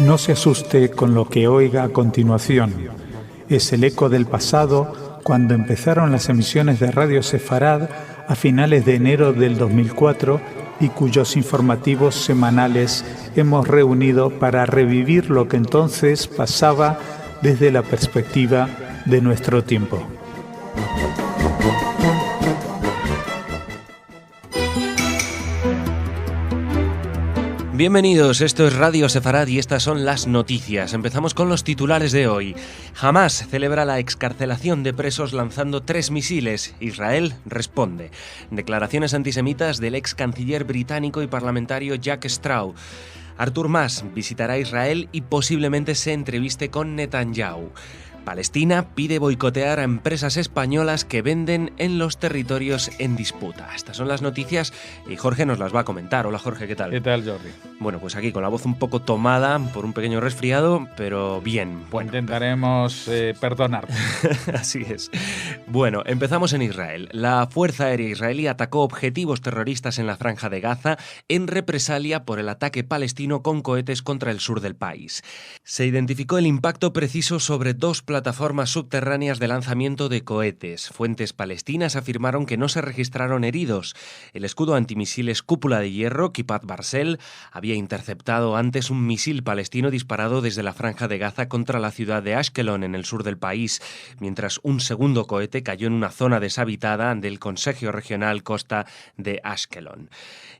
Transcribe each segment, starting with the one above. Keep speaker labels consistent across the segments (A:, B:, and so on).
A: No se asuste con lo que oiga a continuación. Es el eco del pasado cuando empezaron las emisiones de Radio Sefarad a finales de enero del 2004 y cuyos informativos semanales hemos reunido para revivir lo que entonces pasaba desde la perspectiva de nuestro tiempo.
B: Bienvenidos, esto es Radio Sefarad y estas son las noticias. Empezamos con los titulares de hoy. Hamás celebra la excarcelación de presos lanzando 3 misiles. Israel responde. Declaraciones antisemitas del ex canciller británico y parlamentario Jack Straw. Artur Mas visitará Israel y posiblemente se entreviste con Netanyahu. Palestina pide boicotear a empresas españolas que venden en los territorios en disputa. Estas son las noticias y Jorge nos las va a comentar. Hola Jorge, ¿qué tal?
C: ¿Qué tal, Jordi?
B: Bueno, pues aquí con la voz un poco tomada por un pequeño resfriado, pero bien. Bueno,
C: intentaremos perdonar.
B: Así es. Bueno, empezamos en Israel. La Fuerza Aérea Israelí atacó objetivos terroristas en la Franja de Gaza en represalia por el ataque palestino con cohetes contra el sur del país. Se identificó el impacto preciso sobre 2 plataformas subterráneas de lanzamiento de cohetes. Fuentes palestinas afirmaron que no se registraron heridos. El escudo antimisiles Cúpula de Hierro, Kippat Barcel, había interceptado antes un misil palestino disparado desde la Franja de Gaza contra la ciudad de Ashkelon, en el sur del país, mientras un segundo cohete cayó en una zona deshabitada del Consejo Regional Costa de Ashkelon.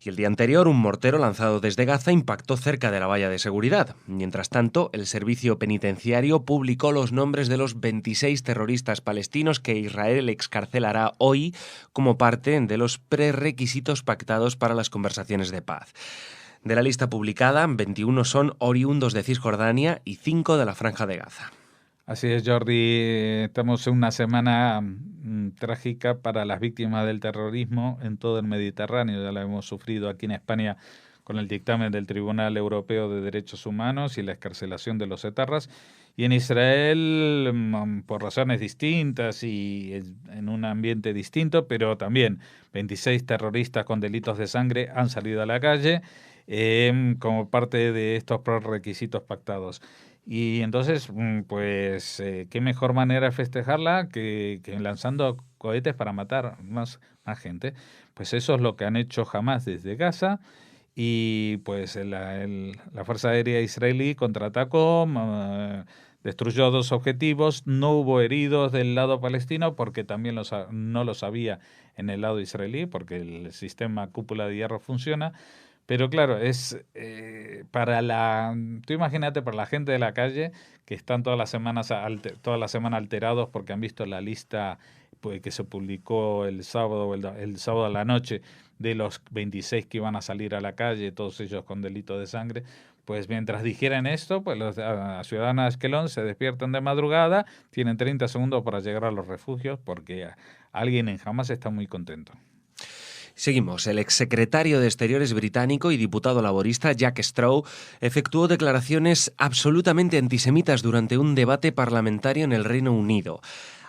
B: Y el día anterior, un mortero lanzado desde Gaza impactó cerca de la valla de seguridad. Mientras tanto, el servicio penitenciario publicó los nombres de los 26 terroristas palestinos que Israel excarcelará hoy como parte de los prerequisitos pactados para las conversaciones de paz. De la lista publicada, 21 son oriundos de Cisjordania y 5 de la Franja de Gaza.
C: Así es, Jordi. Estamos en una semana trágica para las víctimas del terrorismo en todo el Mediterráneo. Ya la hemos sufrido aquí en España con el dictamen del Tribunal Europeo de Derechos Humanos y la excarcelación de los etarras. Y en Israel, por razones distintas y en un ambiente distinto, pero también 26 terroristas con delitos de sangre han salido a la calle como parte de estos requisitos pactados. Y entonces, pues, qué mejor manera de festejarla que lanzando cohetes para matar más gente. Pues eso es lo que han hecho Hamás desde Gaza. Y pues la Fuerza Aérea Israelí contraatacó, destruyó 2 objetivos, no hubo heridos del lado palestino porque también no los había en el lado israelí, porque el sistema Cúpula de Hierro funciona. Pero claro, es tú imagínate para la gente de la calle que están toda la semana alterados porque han visto la lista que se publicó el sábado a la noche de los 26 que iban a salir a la calle, todos ellos con delito de sangre. Pues mientras dijeran esto, pues los ciudadanos de Ashkelon se despiertan de madrugada, tienen 30 segundos para llegar a los refugios porque alguien en Hamás está muy contento.
B: Seguimos. El exsecretario de Exteriores británico y diputado laborista Jack Straw efectuó declaraciones absolutamente antisemitas durante un debate parlamentario en el Reino Unido.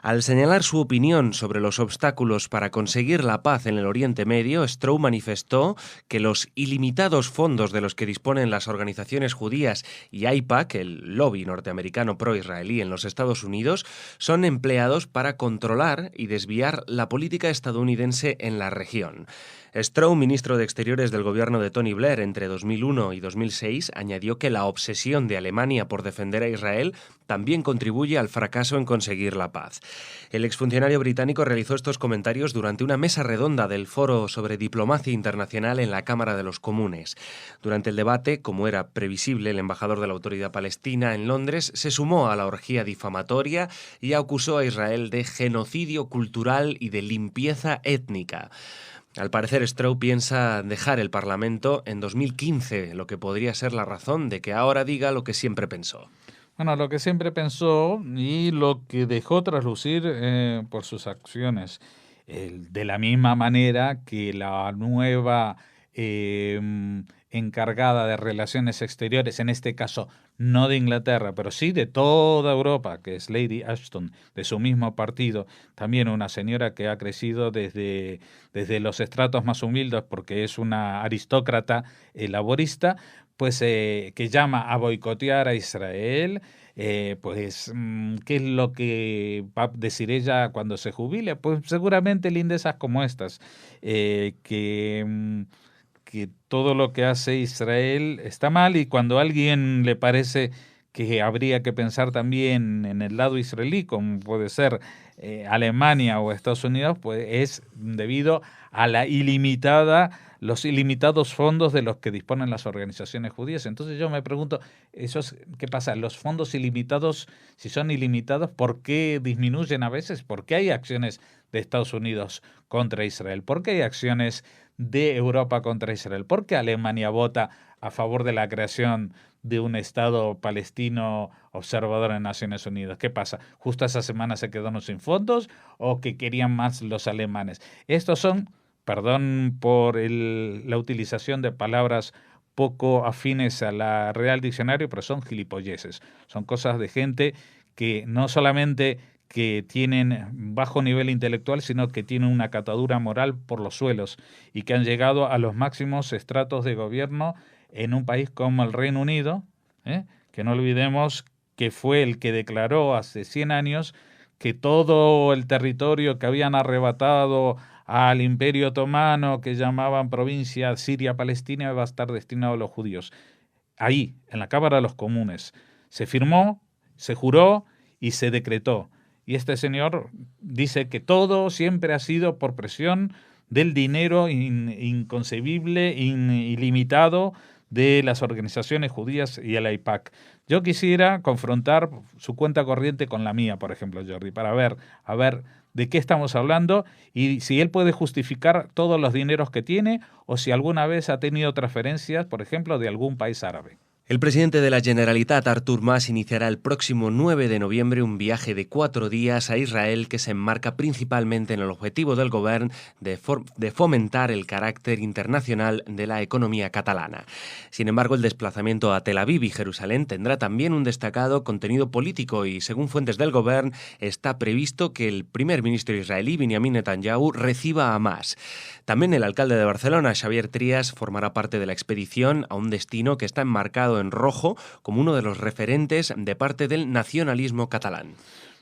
B: Al señalar su opinión sobre los obstáculos para conseguir la paz en el Oriente Medio, Straw manifestó que los ilimitados fondos de los que disponen las organizaciones judías y AIPAC, el lobby norteamericano pro-israelí en los Estados Unidos, son empleados para controlar y desviar la política estadounidense en la región. Straw, ministro de Exteriores del gobierno de Tony Blair entre 2001 y 2006, añadió que la obsesión de Alemania por defender a Israel también contribuye al fracaso en conseguir la paz. El exfuncionario británico realizó estos comentarios durante una mesa redonda del Foro sobre Diplomacia Internacional en la Cámara de los Comunes. Durante el debate, como era previsible, el embajador de la Autoridad Palestina en Londres se sumó a la orgía difamatoria y acusó a Israel de genocidio cultural y de limpieza étnica. Al parecer, Straw piensa dejar el Parlamento en 2015, lo que podría ser la razón de que ahora diga lo que siempre pensó.
C: Bueno, lo que siempre pensó y lo que dejó traslucir por sus acciones. De la misma manera que la nueva encargada de relaciones exteriores, en este caso no de Inglaterra, pero sí de toda Europa, que es Lady Ashton, de su mismo partido, también una señora que ha crecido desde los estratos más humildes porque es una aristócrata laborista, pues que llama a boicotear a Israel. ¿Qué es lo que va a decir ella cuando se jubile? Pues seguramente lindezas como estas, que todo lo que hace Israel está mal, y cuando a alguien le parece que habría que pensar también en el lado israelí, como puede ser Alemania o Estados Unidos, pues es debido a los ilimitados fondos de los que disponen las organizaciones judías. Entonces yo me pregunto, ¿qué pasa? Los fondos ilimitados, si son ilimitados, ¿por qué disminuyen a veces? ¿Por qué hay acciones de Estados Unidos contra Israel? ¿Por qué hay acciones de Europa contra Israel? ¿Por qué Alemania vota a favor de la creación de un Estado palestino observador en Naciones Unidas? ¿Qué pasa? ¿Justo esa semana se quedaron sin fondos o que querían más los alemanes? Estos son, perdón por la utilización de palabras poco afines a la Real Diccionario, pero son gilipolleces. Son cosas de gente que no solamente que tienen bajo nivel intelectual, sino que tienen una catadura moral por los suelos y que han llegado a los máximos estratos de gobierno en un país como el Reino Unido, que no olvidemos que fue el que declaró hace 100 años que todo el territorio que habían arrebatado al Imperio Otomano, que llamaban provincia Siria-Palestina, va a estar destinado a los judíos. Ahí, en la Cámara de los Comunes, se firmó, se juró y se decretó. Y este señor dice que todo siempre ha sido por presión del dinero inconcebible, ilimitado de las organizaciones judías y el AIPAC. Yo quisiera confrontar su cuenta corriente con la mía, por ejemplo, Jordi, para ver de qué estamos hablando y si él puede justificar todos los dineros que tiene o si alguna vez ha tenido transferencias, por ejemplo, de algún país árabe.
B: El presidente de la Generalitat, Artur Mas, iniciará el próximo 9 de noviembre un viaje de 4 días a Israel que se enmarca principalmente en el objetivo del Govern de fomentar el carácter internacional de la economía catalana. Sin embargo, el desplazamiento a Tel Aviv y Jerusalén tendrá también un destacado contenido político y, según fuentes del Govern, está previsto que el primer ministro israelí, Benjamin Netanyahu, reciba a Mas. También el alcalde de Barcelona, Xavier Trias, formará parte de la expedición a un destino que está enmarcado en rojo como uno de los referentes de parte del nacionalismo catalán.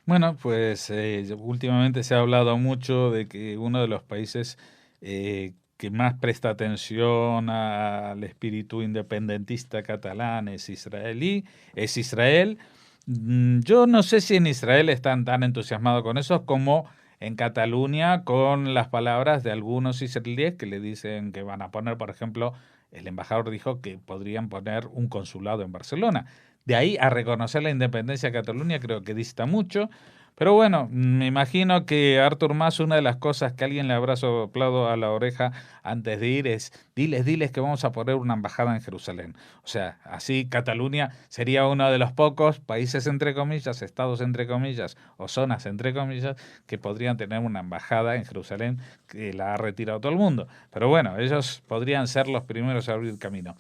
C: Bueno, pues últimamente se ha hablado mucho de que uno de los países que más presta atención al espíritu independentista catalán es Israel. Yo no sé si en Israel están tan entusiasmados con eso como en Cataluña con las palabras de algunos israelíes que le dicen que van a poner, por ejemplo, el embajador dijo que podrían poner un consulado en Barcelona. De ahí a reconocer la independencia de Cataluña creo que dista mucho. Pero bueno, me imagino que Artur Mas, una de las cosas que alguien le habrá soplado a la oreja antes de ir es diles que vamos a poner una embajada en Jerusalén. O sea, así Cataluña sería uno de los pocos países, entre comillas, estados, entre comillas, o zonas, entre comillas, que podrían tener una embajada en Jerusalén, que la ha retirado todo el mundo. Pero bueno, ellos podrían ser los primeros a abrir camino.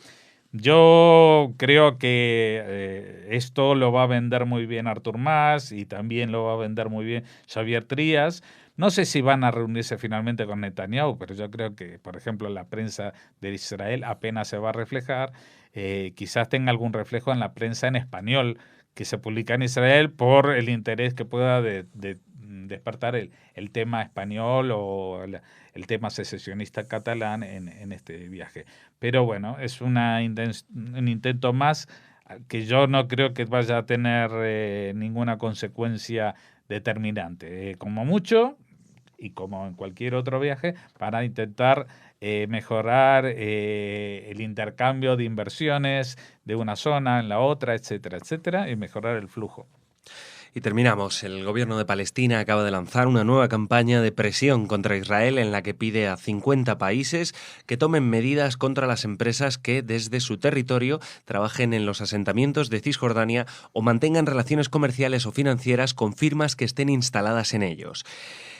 C: Yo creo que esto lo va a vender muy bien Artur Mas y también lo va a vender muy bien Xavier Trias. No sé si van a reunirse finalmente con Netanyahu, pero yo creo que, por ejemplo, la prensa de Israel apenas se va a reflejar. Quizás tenga algún reflejo en la prensa en español que se publica en Israel por el interés que pueda despertar el tema español o el tema secesionista catalán en este viaje. Pero bueno, es un intento más que yo no creo que vaya a tener ninguna consecuencia determinante. Como mucho, y como en cualquier otro viaje, para intentar mejorar el intercambio de inversiones de una zona en la otra, etcétera, etcétera, y mejorar el flujo.
B: Y terminamos. El gobierno de Palestina acaba de lanzar una nueva campaña de presión contra Israel en la que pide a 50 países que tomen medidas contra las empresas que desde su territorio trabajen en los asentamientos de Cisjordania o mantengan relaciones comerciales o financieras con firmas que estén instaladas en ellos.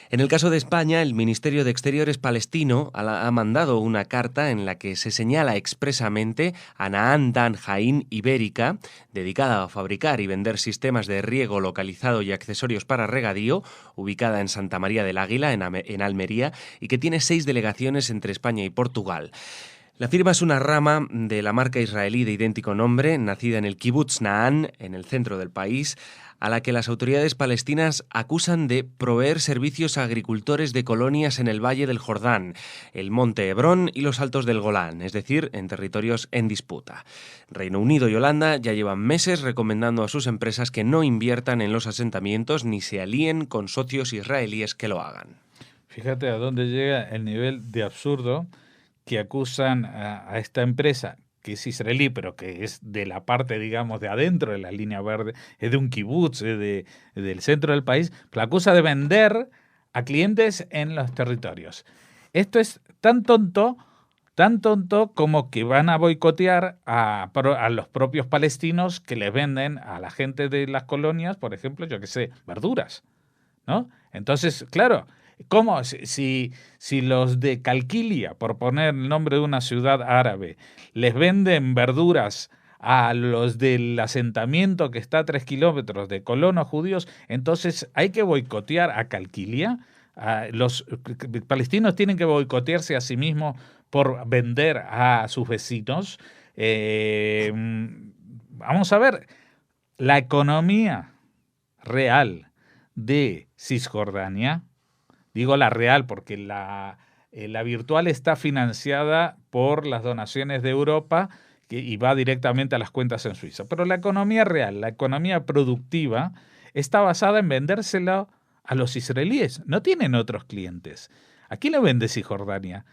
B: En el caso de España, el Ministerio de Exteriores palestino ha mandado una carta en la que se señala expresamente a Nahant Dan Jain Ibérica, dedicada a fabricar y vender sistemas de riego localizado y accesorios para regadío, ubicada en Santa María del Águila, en Almería, y que tiene 6 delegaciones entre España y Portugal. La firma es una rama de la marca israelí de idéntico nombre, nacida en el Kibbutz Na'an, en el centro del país, a la que las autoridades palestinas acusan de proveer servicios a agricultores de colonias en el Valle del Jordán, el Monte Hebrón y los Altos del Golán, es decir, en territorios en disputa. Reino Unido y Holanda ya llevan meses recomendando a sus empresas que no inviertan en los asentamientos ni se alíen con socios israelíes que lo hagan.
C: Fíjate a dónde llega el nivel de absurdo que acusan a esta empresa, que es israelí, pero que es de la parte, digamos, de adentro de la línea verde, es de un kibutz, es del centro del país, la acusa de vender a clientes en los territorios. Esto es tan tonto como que van a boicotear a los propios palestinos que les venden a la gente de las colonias, por ejemplo, yo qué sé, verduras, ¿no? Entonces, claro, ¿cómo? Si los de Calquilia, por poner el nombre de una ciudad árabe, les venden verduras a los del asentamiento que está a 3 kilómetros de colonos judíos, entonces hay que boicotear a Calquilia. Los palestinos tienen que boicotearse a sí mismos por vender a sus vecinos. Vamos a ver, la economía real de Cisjordania, digo la real porque la virtual está financiada por las donaciones de Europa y va directamente a las cuentas en Suiza. Pero la economía real, la economía productiva, está basada en vendérselo a los israelíes. No tienen otros clientes. ¿A quién le vende Cisjordania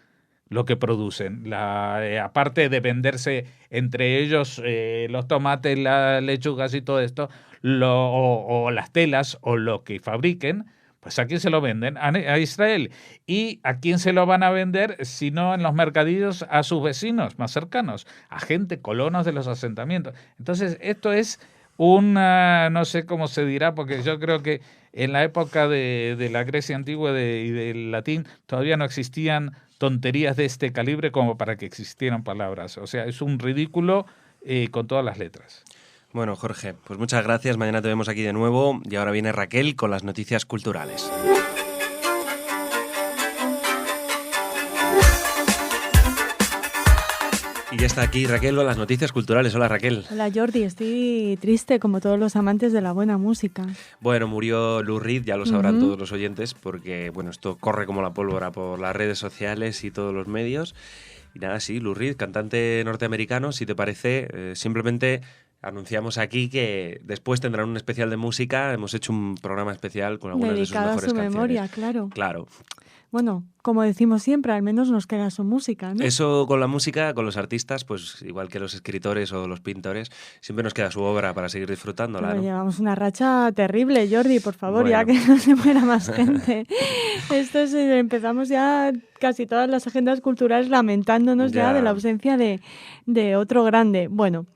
C: lo que producen? Aparte de venderse entre ellos los tomates, las lechugas y todo esto, o las telas o lo que fabriquen, pues ¿a quién se lo venden? A Israel. ¿Y a quién se lo van a vender si no en los mercadillos? A sus vecinos más cercanos, a gente, colonos de los asentamientos. Entonces, esto es no sé cómo se dirá, porque yo creo que en la época de la Grecia antigua y del latín todavía no existían tonterías de este calibre como para que existieran palabras. O sea, es un ridículo con todas las letras.
B: Bueno, Jorge, pues muchas gracias. Mañana te vemos aquí de nuevo y ahora viene Raquel con las noticias culturales. Y ya está aquí Raquel con las noticias culturales. Hola, Raquel.
D: Hola, Jordi. Estoy triste como todos los amantes de la buena música.
B: Bueno, murió Lou Reed, ya lo sabrán todos los oyentes, porque bueno, esto corre como la pólvora por las redes sociales y todos los medios. Y nada, sí, Lou Reed, cantante norteamericano. Si te parece, simplemente anunciamos aquí que después tendrán un especial de música. Hemos hecho un programa especial con algunas de sus mejores canciones.
D: Dedicado a su memoria, claro.
B: Claro.
D: Bueno, como decimos siempre, al menos nos queda su música, ¿no?
B: Eso con la música, con los artistas, pues igual que los escritores o los pintores, siempre nos queda su obra para seguir disfrutándola,
D: Pero
B: ¿no?
D: llevamos una racha terrible, Jordi, por favor,
B: Bueno.
D: ya que no se muera más gente. Empezamos ya casi todas las agendas culturales lamentándonos ya de la ausencia de otro grande. Bueno,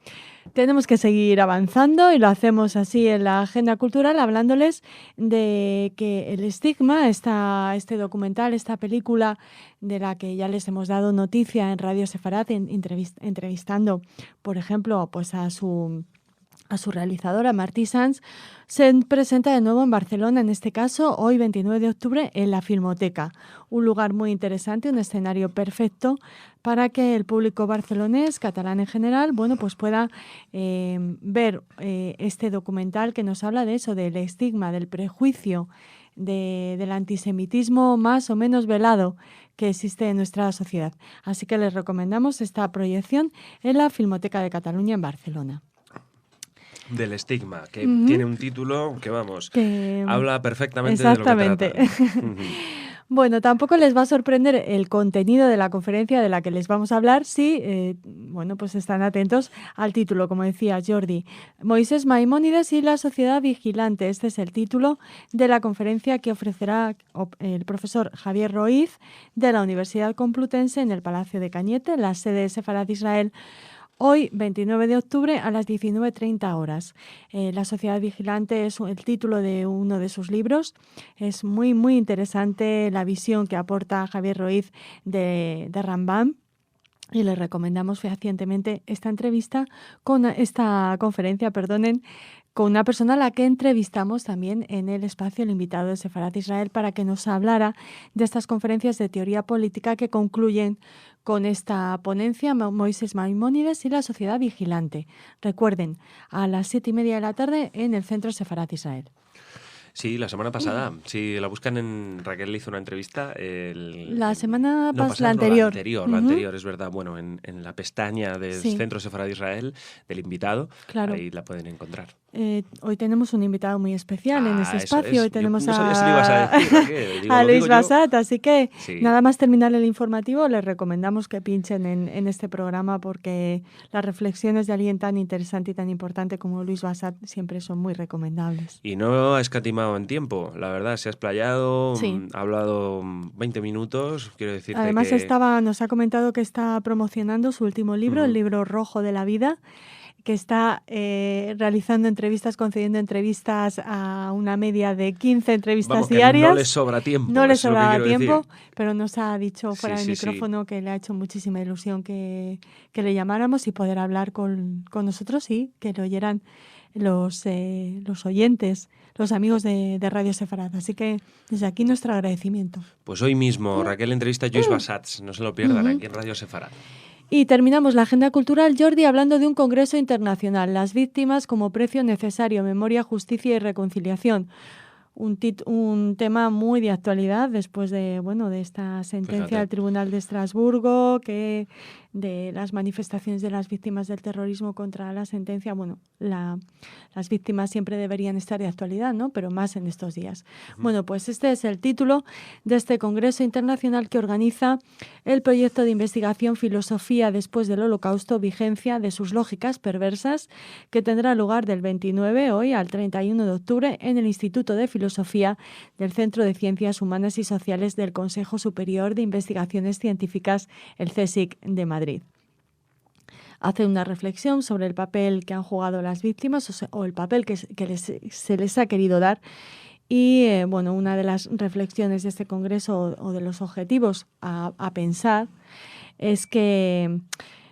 D: tenemos que seguir avanzando y lo hacemos así en la agenda cultural, hablándoles de que El Estigma, este documental, esta película de la que ya les hemos dado noticia en Radio Sefarad, entrevistando, por ejemplo, pues a su realizadora, Martí Sans, se presenta de nuevo en Barcelona, en este caso, hoy 29 de octubre, en la Filmoteca. Un lugar muy interesante, un escenario perfecto para que el público barcelonés, catalán en general, bueno, pues pueda ver este documental que nos habla de eso, del estigma, del prejuicio, del antisemitismo más o menos velado que existe en nuestra sociedad. Así que les recomendamos esta proyección en la Filmoteca de Cataluña en Barcelona.
B: Del Estigma, que tiene un título que, vamos, habla perfectamente de lo que
D: exactamente.
B: trata.
D: Bueno, tampoco les va a sorprender el contenido de la conferencia de la que les vamos a hablar si, bueno, pues están atentos al título, como decía Jordi. Moisés Maimónides y la sociedad vigilante. Este es el título de la conferencia que ofrecerá el profesor Javier Roiz de la Universidad Complutense en el Palacio de Cañete, la sede de Sefarad Israel, hoy, 29 de octubre, a las 19:30 horas. La sociedad vigilante es el título de uno de sus libros. Es muy, muy interesante la visión que aporta Javier Roiz de Rambam. Y les recomendamos fehacientemente esta conferencia, con una persona a la que entrevistamos también en el espacio El Invitado de Sefarad Israel para que nos hablara de estas conferencias de teoría política que concluyen con esta ponencia, Moisés Maimónides y la sociedad vigilante. Recuerden, a las 7:30 de la tarde en el Centro Sefarad Israel.
B: Sí, la semana pasada, si la buscan Raquel le hizo una entrevista.
D: La anterior,
B: es verdad. Bueno, en la pestaña del
D: Sí.
B: Centro Sefarad Israel, del invitado,
D: Claro.
B: ahí la pueden encontrar.
D: Hoy tenemos un invitado muy especial en ese
B: eso
D: espacio.
B: es.
D: Hoy tenemos
B: Yo no sabía si lo ibas a decir, Raquel. Digo,
D: a
B: lo
D: Luis
B: digo yo.
D: Bassat, así que
B: Sí.
D: nada más terminar el informativo, les recomendamos que pinchen en este programa porque las reflexiones de alguien tan interesante y tan importante como Luis Bassat siempre son muy recomendables.
B: Y no ha escatimado en tiempo, la verdad, se ha explayado,
D: Sí.
B: ha hablado 20 minutos, quiero decirte
D: Además
B: que...
D: nos ha comentado que está promocionando su último libro, el libro rojo de la vida, que está realizando entrevistas, concediendo entrevistas a una media de 15 entrevistas
B: Vamos, que
D: diarias.
B: no le sobra tiempo.
D: No le
B: eso es lo que
D: sobraba
B: quiero
D: tiempo,
B: decir.
D: pero nos ha dicho fuera
B: Sí,
D: del
B: sí,
D: micrófono que le ha hecho muchísima ilusión que le llamáramos y poder hablar con nosotros y que lo oyeran los oyentes, los amigos de Radio Sefarad. Así que desde aquí nuestro agradecimiento.
B: Pues hoy mismo Raquel entrevista a Lluís Bassat, no se lo pierdan aquí en Radio Sefarad.
D: Y terminamos la agenda cultural, Jordi, hablando de un congreso internacional, las víctimas como precio necesario, memoria, justicia y reconciliación. Un tema muy de actualidad después de esta sentencia
B: Fíjate.
D: del Tribunal de Estrasburgo, que de las manifestaciones de las víctimas del terrorismo contra la sentencia. Las víctimas siempre deberían estar de actualidad, ¿no? Pero más en estos días. Bueno, pues este es el título de este congreso internacional que organiza el proyecto de investigación Filosofía después del Holocausto, vigencia de sus lógicas perversas, que tendrá lugar del 29 hoy al 31 de octubre en el Instituto de Filosofía del Centro de Ciencias Humanas y Sociales del Consejo Superior de Investigaciones Científicas, el CSIC de Madrid. Hace una reflexión sobre el papel que han jugado las víctimas o el papel que se les ha querido dar. Y una de las reflexiones de este congreso o de los objetivos a pensar es que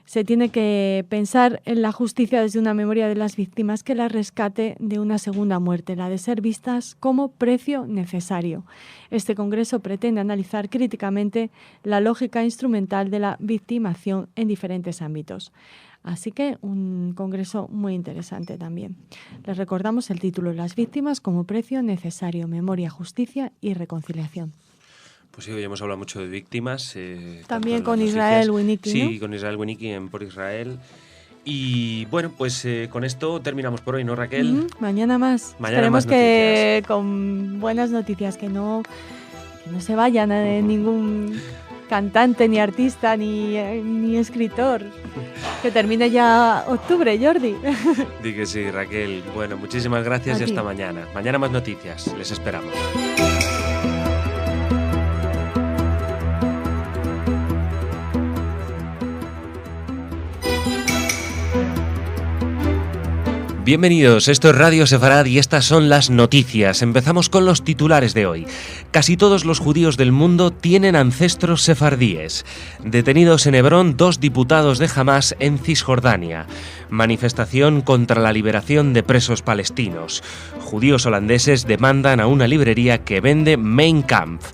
D: se tiene que pensar en la justicia desde una memoria de las víctimas que las rescate de una segunda muerte, la de ser vistas como precio necesario. Este congreso pretende analizar críticamente la lógica instrumental de la victimación en diferentes ámbitos. Así que un congreso muy interesante también. Les recordamos el título: Las víctimas como precio necesario, memoria, justicia y reconciliación.
B: Pues sí, hoy hemos hablado mucho de víctimas.
D: También con Israel Winnicki,
B: Sí,
D: ¿no?
B: con Israel Winnicki en Por Israel. Y bueno, pues con esto terminamos por hoy, ¿no, Raquel?
D: Mañana más.
B: Mañana
D: Esperemos
B: más
D: que con buenas noticias, que no se vayan a ningún cantante, ni artista, ni escritor. Que termine ya octubre, Jordi.
B: Di que sí, Raquel. Bueno, muchísimas gracias y hasta mañana. Mañana más noticias. Les esperamos. Bienvenidos, esto es Radio Sefarad y estas son las noticias. Empezamos con los titulares de hoy. Casi todos los judíos del mundo tienen ancestros sefardíes. Detenidos en Hebrón 2 diputados de Hamás en Cisjordania. Manifestación contra la liberación de presos palestinos. Judíos holandeses demandan a una librería que vende Mein Kampf.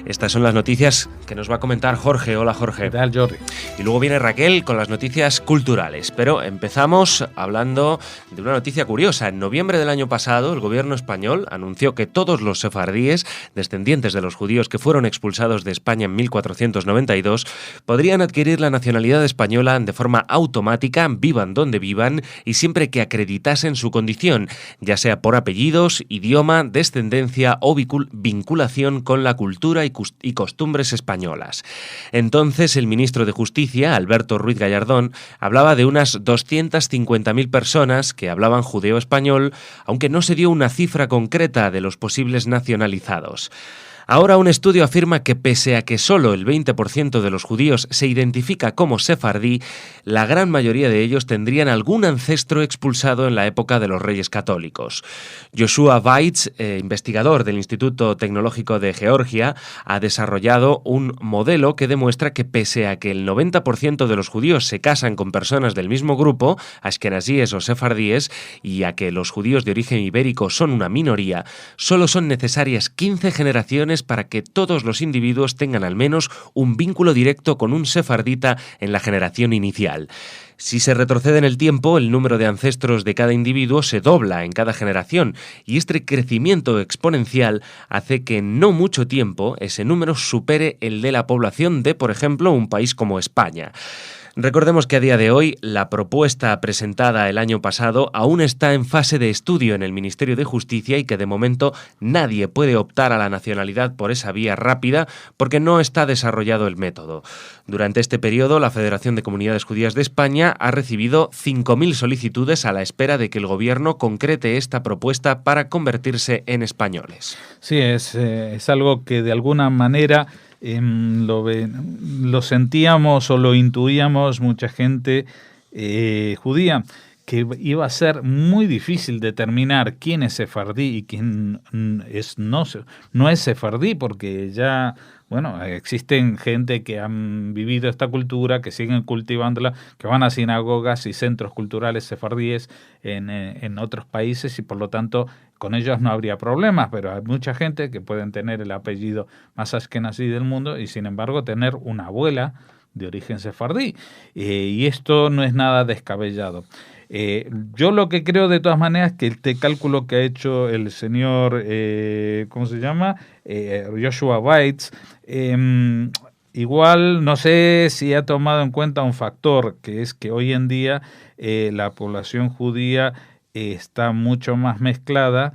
B: Estas son las noticias que nos va a comentar Jorge. Hola, Jorge.
C: ¿Qué tal, Jordi?
B: Y luego viene Raquel con las noticias culturales. Pero empezamos hablando de una noticia curiosa. En noviembre del año pasado, el gobierno español anunció que todos los sefardíes, descendientes de los judíos que fueron expulsados de España en 1492, podrían adquirir la nacionalidad española de forma automática, vivan donde vivan y siempre que acreditasen su condición, ya sea por apellidos, idioma, descendencia o vinculación con la cultura y costumbres españolas. Entonces, el ministro de Justicia, Alberto Ruiz Gallardón, hablaba de unas 250.000 personas que hablaban judeo-español, aunque no se dio una cifra concreta de los posibles nacionalizados. Ahora un estudio afirma que pese a que solo el 20% de los judíos se identifica como sefardí, la gran mayoría de ellos tendrían algún ancestro expulsado en la época de los Reyes Católicos. Joshua Weitz, investigador del Instituto Tecnológico de Georgia, ha desarrollado un modelo que demuestra que pese a que el 90% de los judíos se casan con personas del mismo grupo, ashkenazíes o sefardíes, y a que los judíos de origen ibérico son una minoría, solo son necesarias 15 generaciones para que todos los individuos tengan al menos un vínculo directo con un sefardita en la generación inicial. Si se retrocede en el tiempo, el número de ancestros de cada individuo se dobla en cada generación y este crecimiento exponencial hace que en no mucho tiempo ese número supere el de la población de, por ejemplo, un país como España. Recordemos que a día de hoy la propuesta presentada el año pasado aún está en fase de estudio en el Ministerio de Justicia y que de momento nadie puede optar a la nacionalidad por esa vía rápida porque no está desarrollado el método. Durante este periodo, la Federación de Comunidades Judías de España ha recibido 5.000 solicitudes a la espera de que el gobierno concrete esta propuesta para convertirse en españoles.
C: Sí, es algo que de alguna manera lo sentíamos o lo intuíamos mucha gente judía, que iba a ser muy difícil determinar quién es sefardí y quién no es sefardí, porque ya, bueno, existen gente que han vivido esta cultura, que siguen cultivándola, que van a sinagogas y centros culturales sefardíes en otros países y por lo tanto con ellos no habría problemas, pero hay mucha gente que pueden tener el apellido más ashkenazí del mundo y sin embargo tener una abuela de origen sefardí, y esto no es nada descabellado. Yo lo que creo de todas maneras que este cálculo que ha hecho el señor, ¿cómo se llama? Joshua Weitz, igual no sé si ha tomado en cuenta un factor, que es que hoy en día la población judía está mucho más mezclada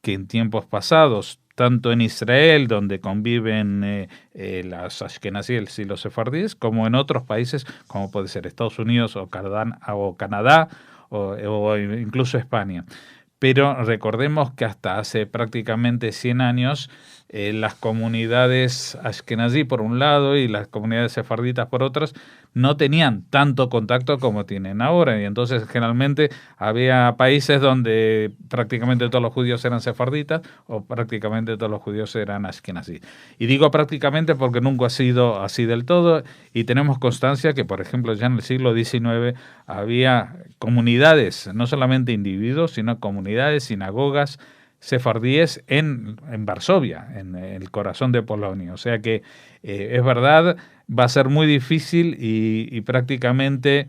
C: que en tiempos pasados, tanto en Israel, donde conviven las ashkenazíes y los sefardíes, como en otros países, como puede ser Estados Unidos o Canadá o incluso España. Pero recordemos que hasta hace prácticamente 100 años las comunidades ashkenazí por un lado y las comunidades sefarditas por otras no tenían tanto contacto como tienen ahora, y entonces generalmente había países donde prácticamente todos los judíos eran sefarditas o prácticamente todos los judíos eran ashkenazí. Y digo prácticamente porque nunca ha sido así del todo, y tenemos constancia que, por ejemplo, ya en el siglo XIX había comunidades, no solamente individuos, sino comunidades, sinagogas sefardíes en Varsovia, en el corazón de Polonia. O sea que es verdad, va a ser muy difícil y prácticamente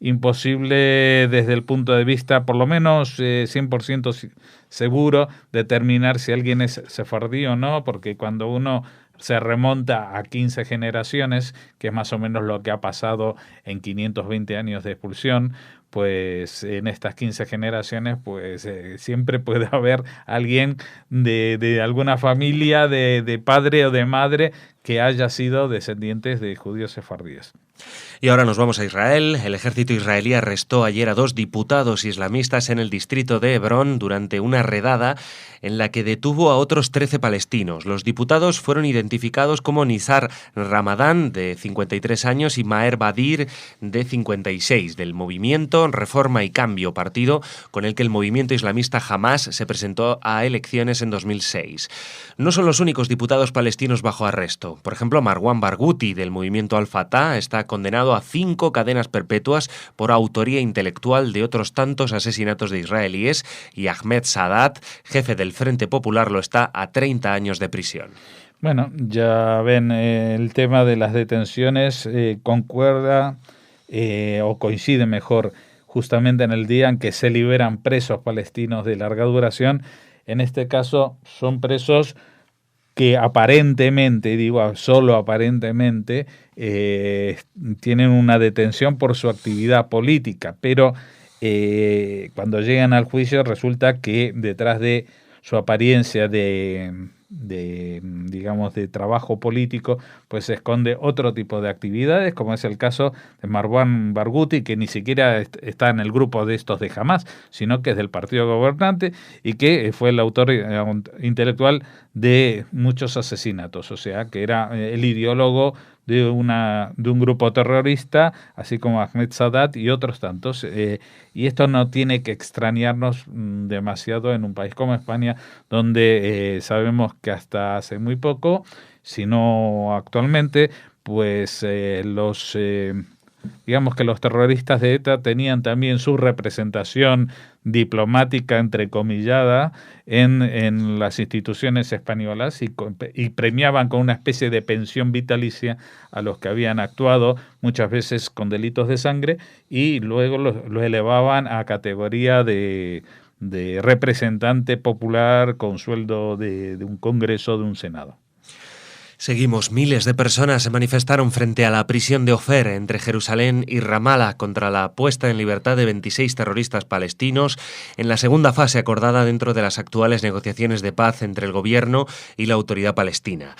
C: imposible desde el punto de vista, por lo menos 100% seguro, determinar si alguien es sefardí o no, porque cuando uno se remonta a 15 generaciones, que es más o menos lo que ha pasado en 520 años de expulsión, pues en estas 15 generaciones pues siempre puede haber alguien de alguna familia, de padre o de madre, que haya sido descendientes de judíos sefardíes.
B: Y ahora nos vamos a Israel. El ejército israelí arrestó ayer a 2 diputados islamistas en el distrito de Hebrón durante una redada en la que detuvo a otros 13 palestinos. Los diputados fueron identificados como Nizar Ramadán, de 53 años, y Maher Badir, de 56, del movimiento Reforma y Cambio, partido con el que el movimiento islamista Hamas se presentó a elecciones en 2006. No son los únicos diputados palestinos bajo arresto. Por ejemplo, Marwan Barghouti, del movimiento Al-Fatah, está condenado a 5 cadenas perpetuas por autoría intelectual de otros tantos asesinatos de israelíes, y Ahmed Sadat, jefe del Frente Popular, lo está a 30 años de prisión.
C: Bueno, ya ven, el tema de las detenciones concuerda o coincide mejor justamente en el día en que se liberan presos palestinos de larga duración. En este caso son presos que aparentemente, digo solo aparentemente, tienen una detención por su actividad política, pero cuando llegan al juicio resulta que detrás de su apariencia de digamos, de trabajo político, pues se esconde otro tipo de actividades, como es el caso de Marwan Barghouti, que ni siquiera está en el grupo de estos de Hamás, sino que es del partido gobernante y que fue el autor intelectual de muchos asesinatos, o sea, que era el ideólogo de un grupo terrorista, así como Ahmed Sadat y otros tantos. Y esto no tiene que extrañarnos demasiado en un país como España, donde sabemos que hasta hace muy poco, si no actualmente, pues digamos que los terroristas de ETA tenían también su representación diplomática entrecomillada en las instituciones españolas y premiaban con una especie de pensión vitalicia a los que habían actuado muchas veces con delitos de sangre y luego los elevaban a categoría de representante popular con sueldo de un congreso, de un senado.
B: Seguimos. Miles de personas se manifestaron frente a la prisión de Ofer entre Jerusalén y Ramallah contra la puesta en libertad de 26 terroristas palestinos en la segunda fase acordada dentro de las actuales negociaciones de paz entre el gobierno y la autoridad palestina.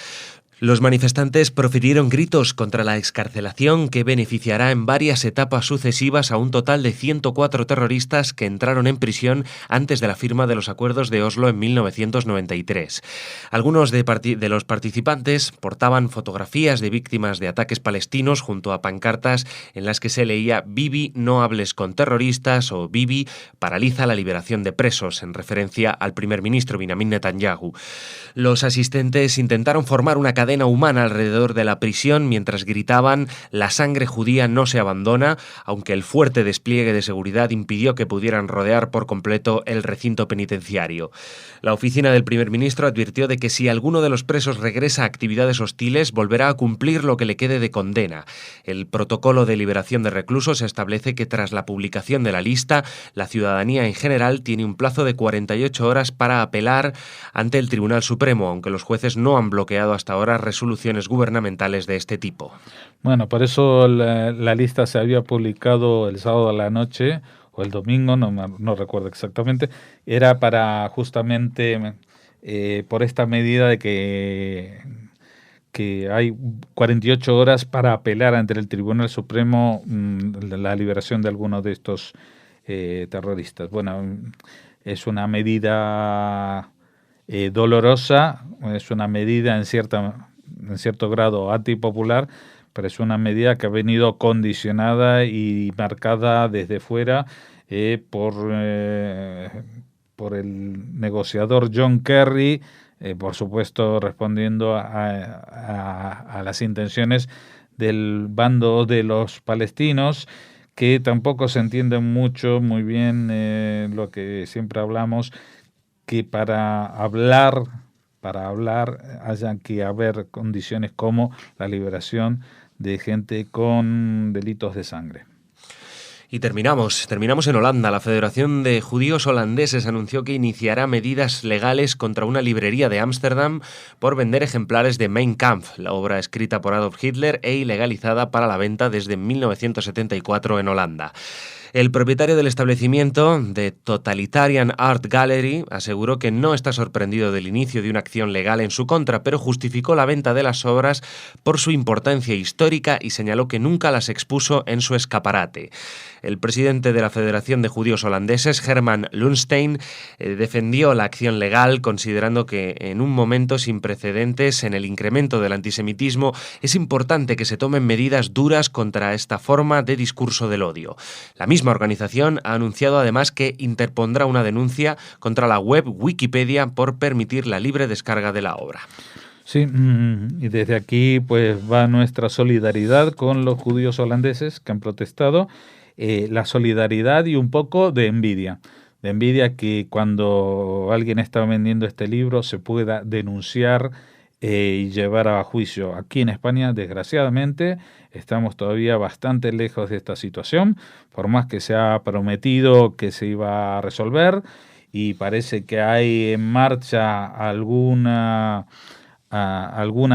B: Los manifestantes profirieron gritos contra la excarcelación que beneficiará en varias etapas sucesivas a un total de 104 terroristas que entraron en prisión antes de la firma de los acuerdos de Oslo en 1993. Algunos de los participantes portaban fotografías de víctimas de ataques palestinos junto a pancartas en las que se leía «Bibi, no hables con terroristas» o «Bibi, paraliza la liberación de presos», en referencia al primer ministro Benjamin Netanyahu. Los asistentes intentaron formar una cadena humana alrededor de la prisión mientras gritaban «La sangre judía no se abandona», aunque el fuerte despliegue de seguridad impidió que pudieran rodear por completo el recinto penitenciario. La oficina del primer ministro advirtió de que si alguno de los presos regresa a actividades hostiles, volverá a cumplir lo que le quede de condena. El protocolo de liberación de reclusos establece que tras la publicación de la lista, la ciudadanía en general tiene un plazo de 48 horas para apelar ante el Tribunal Supremo, aunque los jueces no han bloqueado hasta ahora resoluciones gubernamentales de este tipo.
C: Bueno, por eso la lista se había publicado el sábado a la noche o el domingo, no recuerdo exactamente. Era para justamente por esta medida de que hay 48 horas para apelar ante el Tribunal Supremo la liberación de algunos de estos terroristas. Bueno, es una medida dolorosa, es una medida en cierto grado antipopular, pero es una medida que ha venido condicionada y marcada desde fuera por el negociador John Kerry, por supuesto respondiendo a las intenciones del bando de los palestinos, que tampoco se entiende muy bien lo que siempre hablamos, que para hablar haya que haber condiciones como la liberación de gente con delitos de sangre.
B: Y terminamos en Holanda. La Federación de Judíos Holandeses anunció que iniciará medidas legales contra una librería de Ámsterdam por vender ejemplares de Mein Kampf, la obra escrita por Adolf Hitler e ilegalizada para la venta desde 1974 en Holanda. El propietario del establecimiento, de Totalitarian Art Gallery, aseguró que no está sorprendido del inicio de una acción legal en su contra, pero justificó la venta de las obras por su importancia histórica y señaló que nunca las expuso en su escaparate. El presidente de la Federación de Judíos Holandeses, Herman Lundstein, defendió la acción legal, considerando que en un momento sin precedentes en el incremento del antisemitismo es importante que se tomen medidas duras contra esta forma de discurso del odio. La misma organización ha anunciado además que interpondrá una denuncia contra la web Wikipedia por permitir la libre descarga de la obra.
C: Sí, y desde aquí pues va nuestra solidaridad con los judíos holandeses que han protestado, la solidaridad y un poco de envidia que cuando alguien está vendiendo este libro se pueda denunciar y llevar a juicio. Aquí en España, desgraciadamente, estamos todavía bastante lejos de esta situación, por más que se ha prometido que se iba a resolver y parece que hay en marcha alguna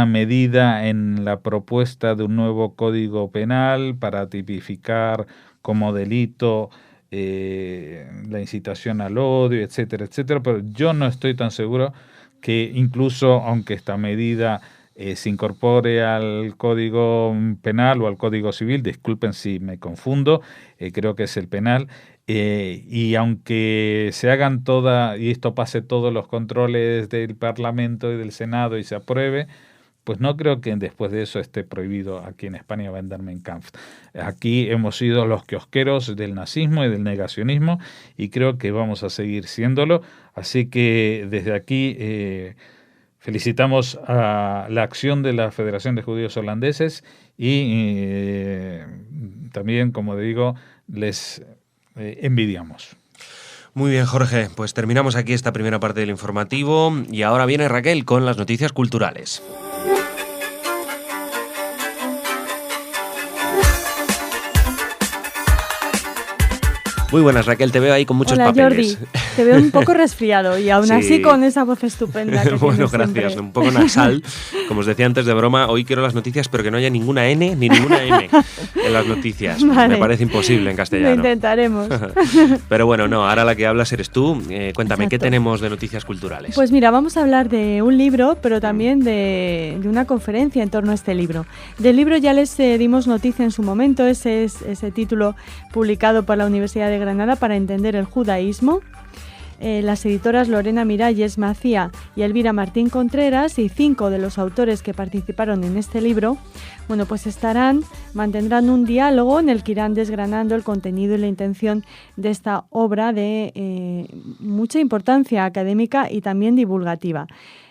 C: medida en la propuesta de un nuevo código penal para tipificar como delito la incitación al odio, etcétera, etcétera, pero yo no estoy tan seguro que incluso, aunque esta medida se incorpore al Código Penal o al Código Civil, disculpen si me confundo, creo que es el penal, y aunque se hagan y esto pase todos los controles del Parlamento y del Senado y se apruebe, pues no creo que después de eso esté prohibido aquí en España vender Mein Kampf. Aquí hemos sido los kiosqueros del nazismo y del negacionismo y creo que vamos a seguir siéndolo, así que desde aquí felicitamos a la acción de la Federación de Judíos Holandeses y también, como digo, les envidiamos.
B: Muy bien, Jorge, pues terminamos aquí esta primera parte del informativo y ahora viene Raquel con las noticias culturales. Muy buenas, Raquel, te veo ahí con muchos papeles.
D: Jordi, te veo un poco resfriado y aún así con esa voz estupenda que
B: bueno, gracias,
D: siempre.
B: Un poco nasal. Como os decía antes de broma, hoy quiero las noticias, pero que no haya ninguna N ni ninguna M en las noticias.
D: Vale.
B: Me parece imposible en castellano.
D: Lo intentaremos.
B: Pero bueno, no, ahora la que hablas eres tú. Cuéntame,
D: Exacto.
B: ¿Qué tenemos de noticias culturales?
D: Pues mira, vamos a hablar de un libro, pero también de una conferencia en torno a este libro. Del libro ya les dimos noticia en su momento, ese título publicado por la Universidad de Granada para entender el judaísmo. Las editoras Lorena Miralles Macía y Elvira Martín Contreras y 5 de los autores que participaron en este libro, bueno, pues mantendrán un diálogo en el que irán desgranando el contenido y la intención de esta obra de mucha importancia académica y también divulgativa.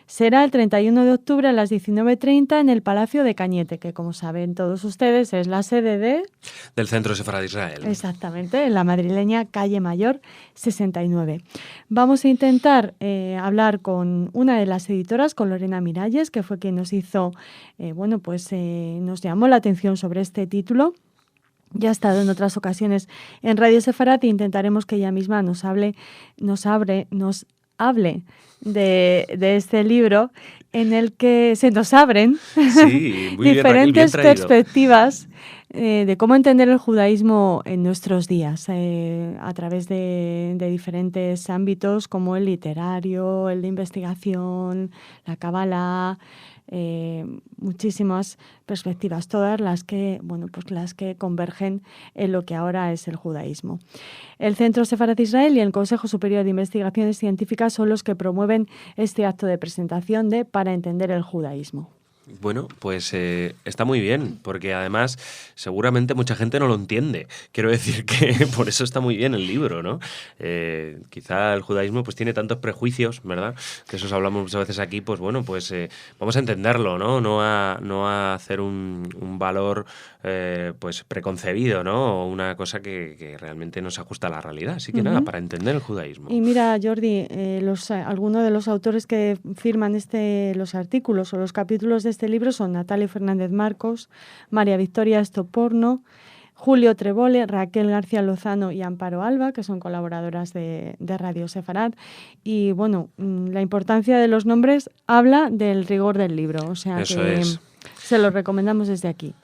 D: Será el 31 de octubre a las 19:30 en el Palacio de Cañete, que como saben todos ustedes es la sede
B: del Centro Sefarad de Israel.
D: Exactamente, en la madrileña Calle Mayor 69. Vamos a intentar hablar con una de las editoras, con Lorena Miralles, que fue quien nos hizo, nos llamó la atención sobre este título. Ya ha estado en otras ocasiones en Radio Sefarad e intentaremos que ella misma nos hable de este libro en el que se nos abren diferentes perspectivas de cómo entender el judaísmo en nuestros días a través de diferentes ámbitos como el literario, el de investigación, la Kabbalah, muchísimas perspectivas, todas las que convergen en lo que ahora es el judaísmo. El Centro Sefarad de Israel y el Consejo Superior de Investigaciones Científicas son los que promueven este acto de presentación para entender el judaísmo.
B: Bueno, pues está muy bien, porque además seguramente mucha gente no lo entiende. Quiero decir que por eso está muy bien el libro, ¿no? Quizá el judaísmo pues tiene tantos prejuicios, ¿verdad? Que esos hablamos muchas veces aquí, pues bueno, pues vamos a entenderlo, ¿no? No a hacer un valor pues preconcebido, ¿no? O una cosa que realmente no se ajusta a la realidad. Así que nada, para entender el judaísmo.
D: Y mira, Jordi, algunos de los autores que firman los artículos o los capítulos de este libro son Natalia Fernández Marcos, María Victoria Estoporno, Julio Trebole, Raquel García Lozano y Amparo Alba, que son colaboradoras de Radio Sefarad. Y bueno, la importancia de los nombres habla del rigor del libro, o sea
B: Eso
D: que se los recomendamos desde aquí.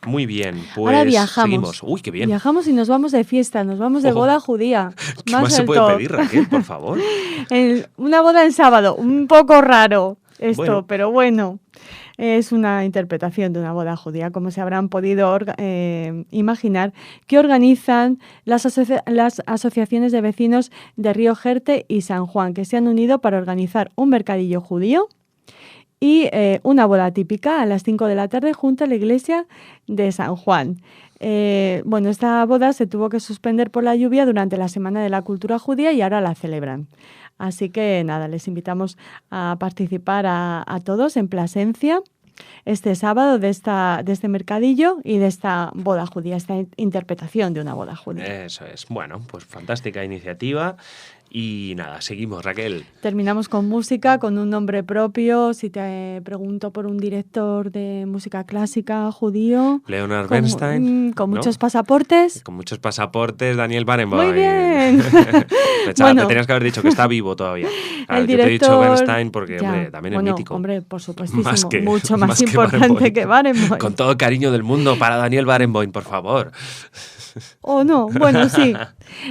B: Muy bien, pues
D: ahora viajamos.
B: Seguimos. Uy, qué bien.
D: Viajamos y nos vamos de fiesta, nos vamos de boda judía.
B: ¿Qué más se puede pedir, Raquel, por favor?
D: Una boda en sábado, un poco raro esto,
B: Bueno.
D: pero bueno. Es una interpretación de una boda judía, como se habrán podido imaginar, que organizan las asociaciones de vecinos de Río Jerte y San Juan, que se han unido para organizar un mercadillo judío y una boda típica a las 5 de la tarde junto a la iglesia de San Juan. Esta boda se tuvo que suspender por la lluvia durante la Semana de la Cultura Judía y ahora la celebran. Así que nada, les invitamos a participar a todos en Plasencia este sábado de este mercadillo y de esta boda judía, esta interpretación de una boda judía.
B: Eso es. Bueno, pues fantástica iniciativa. Y nada, seguimos, Raquel.
D: Terminamos con música, con un nombre propio. Si te pregunto por un director de música clásica judío.
B: Leonard Bernstein.
D: Con muchos pasaportes.
B: Con muchos pasaportes, Daniel Barenboim.
D: Muy bien.
B: Te tenías que haber dicho que está vivo todavía. Claro,
D: el
B: yo te he dicho
D: director,
B: Bernstein porque, hombre, también es mítico.
D: Hombre, por supuestísimo.
B: Mucho
D: mucho más
B: que
D: importante que Barenboim.
B: Con todo el cariño del mundo para Daniel Barenboim, por favor.
D: O no, bueno, sí.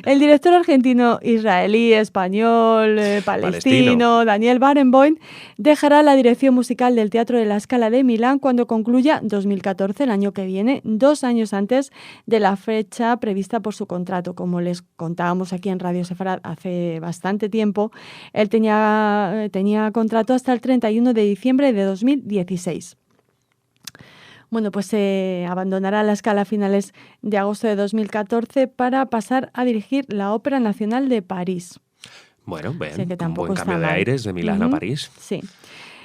D: El director argentino-israelí israelí, español, palestino, Daniel Barenboim, dejará la dirección musical del Teatro de la Scala de Milán cuando concluya 2014, el año que viene, 2 años antes de la fecha prevista por su contrato. Como les contábamos aquí en Radio Sefarad hace bastante tiempo, él tenía contrato hasta el 31 de diciembre de 2016. Bueno, pues abandonará la Scala a finales de agosto de 2014 para pasar a dirigir la Ópera Nacional de París.
B: Bueno,
D: O sea que
B: un buen cambio de
D: mal.
B: aires de Milán a París.
D: Sí.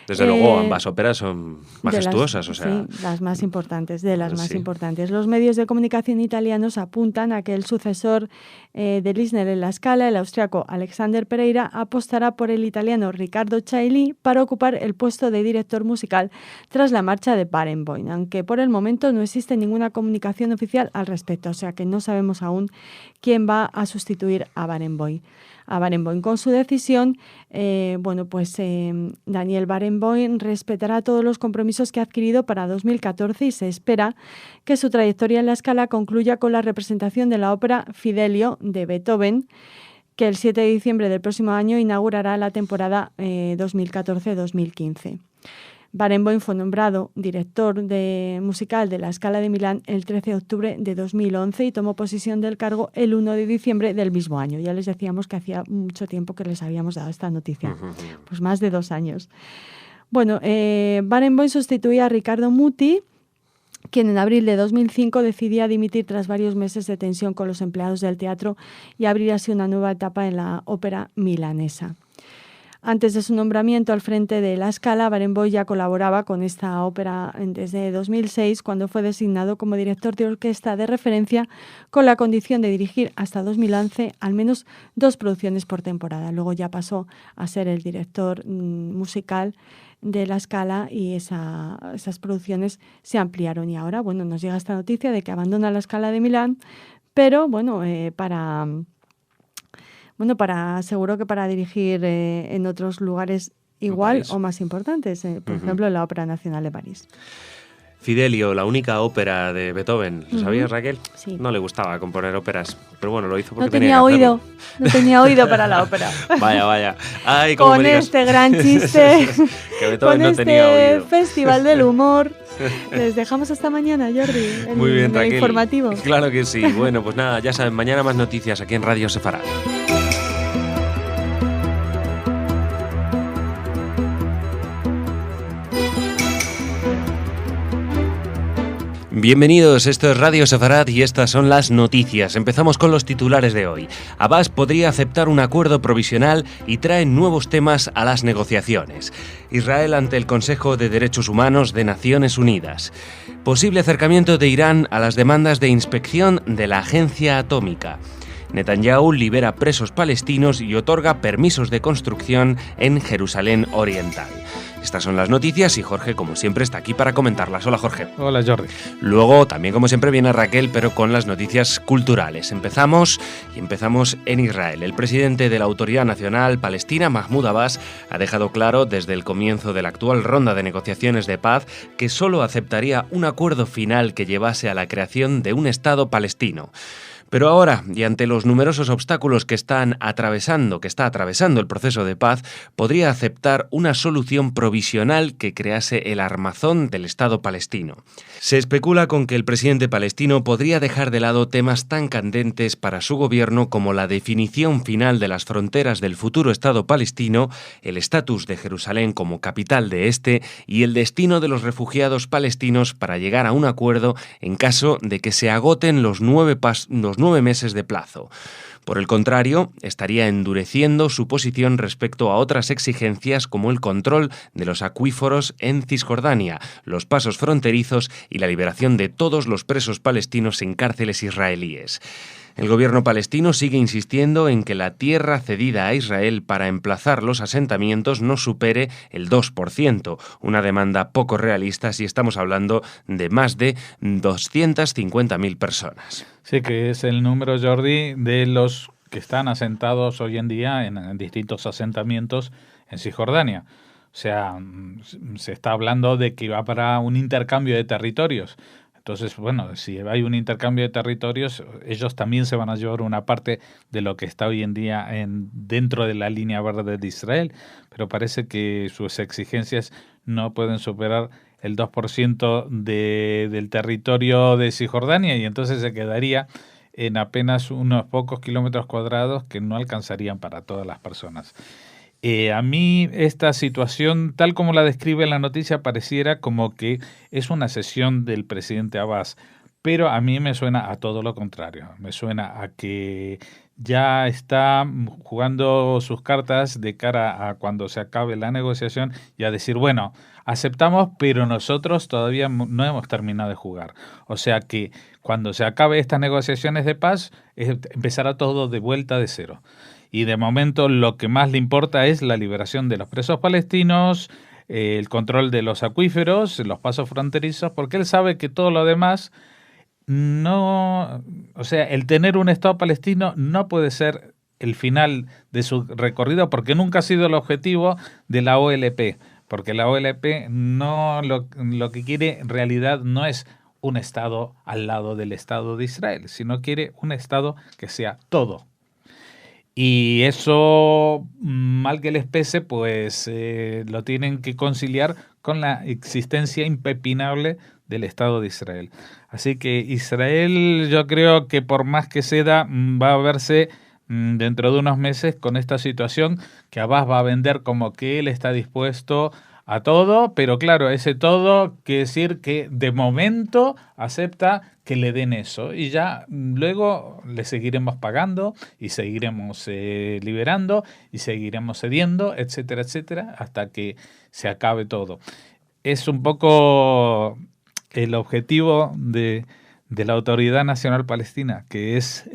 B: Desde luego, ambas óperas son majestuosas.
D: Sí, las más importantes, más importantes. Los medios de comunicación italianos apuntan a que el sucesor de Liszt en la Scala, el austriaco Alexander Pereira, apostará por el italiano Riccardo Chailly para ocupar el puesto de director musical tras la marcha de Barenboim, aunque por el momento no existe ninguna comunicación oficial al respecto, o sea que no sabemos aún quién va a sustituir a Barenboim. Con su decisión, Daniel Barenboim respetará todos los compromisos que ha adquirido para 2014 y se espera que su trayectoria en la Scala concluya con la representación de la ópera Fidelio de Beethoven, que el 7 de diciembre del próximo año inaugurará la temporada 2014-2015. Barenboim fue nombrado director musical de la Scala de Milán el 13 de octubre de 2011 y tomó posesión del cargo el 1 de diciembre del mismo año. Ya les decíamos que hacía mucho tiempo que les habíamos dado esta noticia, pues más de 2 años. Bueno, Barenboim sustituía a Riccardo Muti, quien en abril de 2005 decidía dimitir tras varios meses de tensión con los empleados del teatro y abrir así una nueva etapa en la ópera milanesa. Antes de su nombramiento al frente de la Scala, Barenboim ya colaboraba con esta ópera desde 2006, cuando fue designado como director de orquesta de referencia con la condición de dirigir hasta 2011 al menos 2 producciones por temporada. Luego ya pasó a ser el director musical de la Scala y esas producciones se ampliaron. Y ahora, nos llega esta noticia de que abandona la Scala de Milán, pero seguro que para dirigir en otros lugares igual o más importantes, por ejemplo, la Ópera Nacional de París.
B: Fidelio, la única ópera de Beethoven. ¿Lo sabías, Raquel?
D: Sí.
B: No le gustaba componer óperas, pero bueno, lo hizo porque
D: no tenía oído para la ópera.
B: Vaya. Ay,
D: con este gran chiste,
B: que Beethoven
D: con
B: no tenía oído.
D: Festival del Humor. Les dejamos hasta mañana, Jordi,
B: Muy bien, Raquel.
D: El informativo.
B: Claro que sí. Bueno, pues nada, ya saben, mañana más noticias aquí en Radio Sefarad. Bienvenidos, esto es Radio Sefarad y estas son las noticias. Empezamos con los titulares de hoy. Abbas podría aceptar un acuerdo provisional y trae nuevos temas a las negociaciones. Israel ante el Consejo de Derechos Humanos de Naciones Unidas. Posible acercamiento de Irán a las demandas de inspección de la Agencia Atómica. Netanyahu libera presos palestinos y otorga permisos de construcción en Jerusalén Oriental. Estas son las noticias y Jorge, como siempre, está aquí para comentarlas. Hola, Jorge.
C: Hola, Jordi.
B: Luego, también como siempre, viene Raquel, pero con las noticias culturales. Empezamos en Israel. El presidente de la Autoridad Nacional Palestina, Mahmoud Abbas, ha dejado claro desde el comienzo de la actual ronda de negociaciones de paz que solo aceptaría un acuerdo final que llevase a la creación de un Estado palestino. Pero ahora, y ante los numerosos obstáculos que está atravesando el proceso de paz, podría aceptar una solución provisional que crease el armazón del Estado palestino. Se especula con que el presidente palestino podría dejar de lado temas tan candentes para su gobierno como la definición final de las fronteras del futuro Estado palestino, el estatus de Jerusalén como capital de este y el destino de los refugiados palestinos para llegar a un acuerdo en caso de que se agoten los 9 meses de plazo. Por el contrario, estaría endureciendo su posición respecto a otras exigencias como el control de los acuíferos en Cisjordania, los pasos fronterizos y la liberación de todos los presos palestinos en cárceles israelíes. El gobierno palestino sigue insistiendo en que la tierra cedida a Israel para emplazar los asentamientos no supere el 2%, una demanda poco realista si estamos hablando de más de 250.000 personas.
C: Sí, que es el número, Jordi, de los que están asentados hoy en día en distintos asentamientos en Cisjordania. O sea, se está hablando de que va para un intercambio de territorios. Entonces, bueno, si hay un intercambio de territorios, ellos también se van a llevar una parte de lo que está hoy en día dentro de la línea verde de Israel, pero parece que sus exigencias no pueden superar el 2% del territorio de Cisjordania, y entonces se quedaría en apenas unos pocos kilómetros cuadrados que no alcanzarían para todas las personas. A mí esta situación, tal como la describe la noticia, pareciera como que es una cesión del presidente Abbas, pero a mí me suena a todo lo contrario. Me suena a que ya está jugando sus cartas de cara a cuando se acabe la negociación y a decir, bueno, aceptamos, pero nosotros todavía no hemos terminado de jugar. O sea que cuando se acabe estas negociaciones de paz, empezará todo de vuelta de cero. Y de momento lo que más le importa es la liberación de los presos palestinos, el control de los acuíferos, los pasos fronterizos, porque él sabe que todo lo demás no, o sea, el tener un Estado palestino no puede ser el final de su recorrido, porque nunca ha sido el objetivo de la OLP, porque la OLP no lo que quiere en realidad no es un Estado al lado del Estado de Israel, sino quiere un Estado que sea todo. Y eso, mal que les pese, pues lo tienen que conciliar con la existencia impepinable del Estado de Israel. Así que Israel, yo creo que por más que ceda, va a verse dentro de unos meses con esta situación que Abbas va a vender como que él está dispuesto a todo, pero claro, ese todo quiere decir que de momento acepta que le den eso y ya luego le seguiremos pagando y seguiremos liberando y seguiremos cediendo, etcétera, etcétera, hasta que se acabe todo. Es un poco el objetivo de la Autoridad Nacional Palestina, que es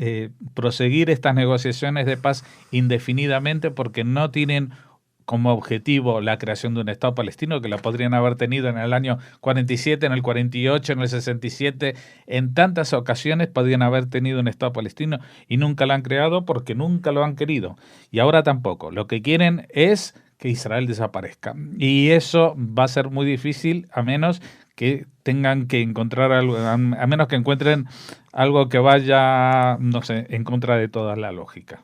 C: proseguir estas negociaciones de paz indefinidamente porque no tienen como objetivo la creación de un Estado palestino, que la podrían haber tenido en el año 47, en el 48, en el 67, en tantas ocasiones podrían haber tenido un Estado palestino y nunca lo han creado porque nunca lo han querido. Y ahora tampoco. Lo que quieren es que Israel desaparezca. Y eso va a ser muy difícil a menos que tengan que encontrar algo, a menos que encuentren algo que vaya, no sé, en contra de toda la lógica.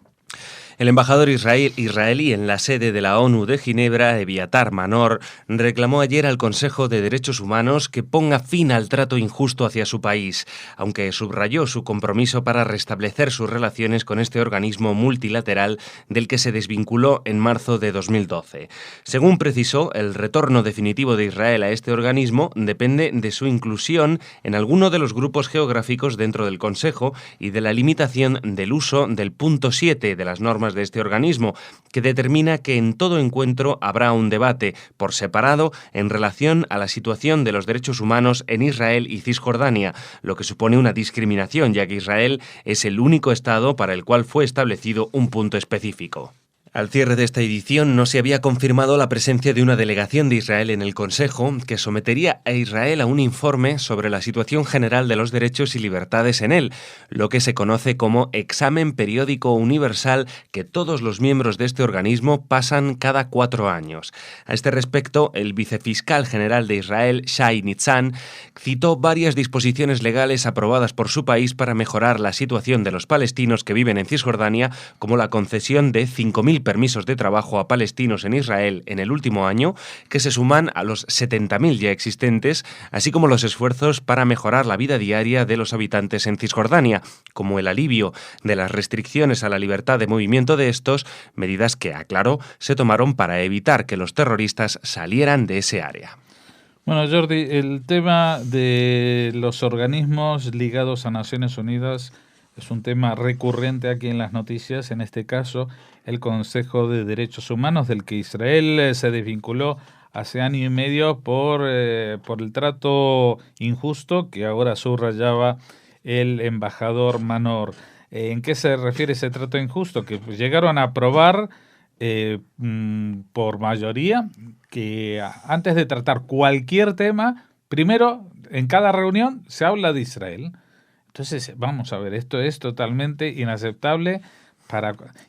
B: El embajador israelí en la sede de la ONU de Ginebra, Eviatar Manor, reclamó ayer al Consejo de Derechos Humanos que ponga fin al trato injusto hacia su país, aunque subrayó su compromiso para restablecer sus relaciones con este organismo multilateral del que se desvinculó en marzo de 2012. Según precisó, el retorno definitivo de Israel a este organismo depende de su inclusión en alguno de los grupos geográficos dentro del Consejo y de la limitación del uso del punto 7 de las normas de este organismo, que determina que en todo encuentro habrá un debate por separado en relación a la situación de los derechos humanos en Israel y Cisjordania, lo que supone una discriminación, ya que Israel es el único Estado para el cual fue establecido un punto específico. Al cierre de esta edición no se había confirmado la presencia de una delegación de Israel en el Consejo que sometería a Israel a un informe sobre la situación general de los derechos y libertades en él, lo que se conoce como examen periódico universal que todos los miembros de este organismo pasan cada 4 años. A este respecto, el vicefiscal general de Israel, Shai Nitzan, citó varias disposiciones legales aprobadas por su país para mejorar la situación de los palestinos que viven en Cisjordania, como la concesión de 5.000 permisos de trabajo a palestinos en Israel en el último año, que se suman a los 70.000 ya existentes, así como los esfuerzos para mejorar la vida diaria de los habitantes en Cisjordania, como el alivio de las restricciones a la libertad de movimiento de estos, medidas que, aclaró, se tomaron para evitar que los terroristas salieran de ese área.
C: Bueno, Jordi, el tema de los organismos ligados a Naciones Unidas es un tema recurrente aquí en las noticias, en este caso el Consejo de Derechos Humanos, del que Israel se desvinculó hace año y medio por el trato injusto que ahora subrayaba el embajador Manor. ¿En qué se refiere ese trato injusto? Que llegaron a aprobar por mayoría que antes de tratar cualquier tema, primero en cada reunión se habla de Israel. Entonces, vamos a ver, esto es totalmente inaceptable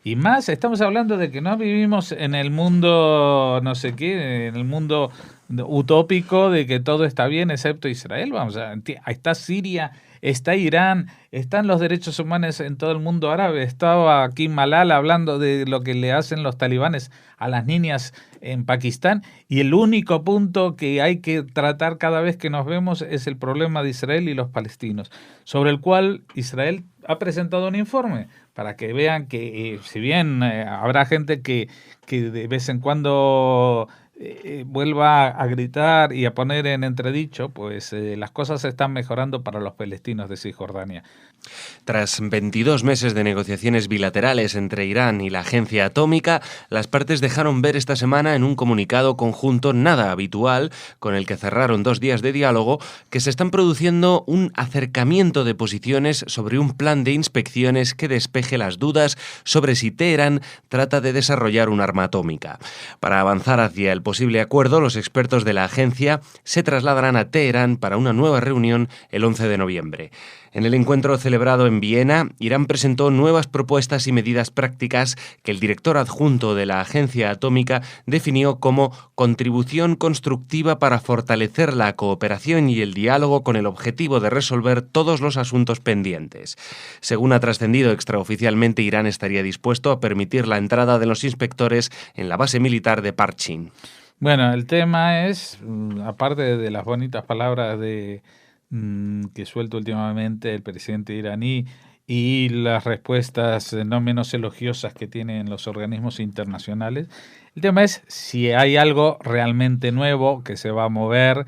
C: Y más, estamos hablando de que no vivimos en el mundo, no sé qué, en el mundo utópico de que todo está bien excepto Israel. Vamos a, está Siria, está Irán, están los derechos humanos en todo el mundo árabe. Estaba aquí Malala hablando de lo que le hacen los talibanes a las niñas en Pakistán, y el único punto que hay que tratar cada vez que nos vemos es el problema de Israel y los palestinos, sobre el cual Israel ha presentado un informe para que vean que si bien habrá gente que de vez en cuando vuelva a gritar y a poner en entredicho, pues las cosas están mejorando para los palestinos de Cisjordania.
B: Tras 22 meses de negociaciones bilaterales entre Irán y la Agencia Atómica, las partes dejaron ver esta semana en un comunicado conjunto nada habitual, con el que cerraron 2 días de diálogo, que se están produciendo un acercamiento de posiciones sobre un plan de inspecciones que despeje las dudas sobre si Teherán trata de desarrollar un arma atómica. Para avanzar hacia el posible acuerdo, los expertos de la agencia se trasladarán a Teherán para una nueva reunión el 11 de noviembre. En el encuentro celebrado en Viena, Irán presentó nuevas propuestas y medidas prácticas que el director adjunto de la Agencia Atómica definió como contribución constructiva para fortalecer la cooperación y el diálogo con el objetivo de resolver todos los asuntos pendientes. Según ha trascendido extraoficialmente, Irán estaría dispuesto a permitir la entrada de los inspectores en la base militar de Parchin.
C: Bueno, el tema es, aparte de las bonitas palabras que suelta últimamente el presidente iraní y las respuestas no menos elogiosas que tienen los organismos internacionales, el tema es si hay algo realmente nuevo que se va a mover,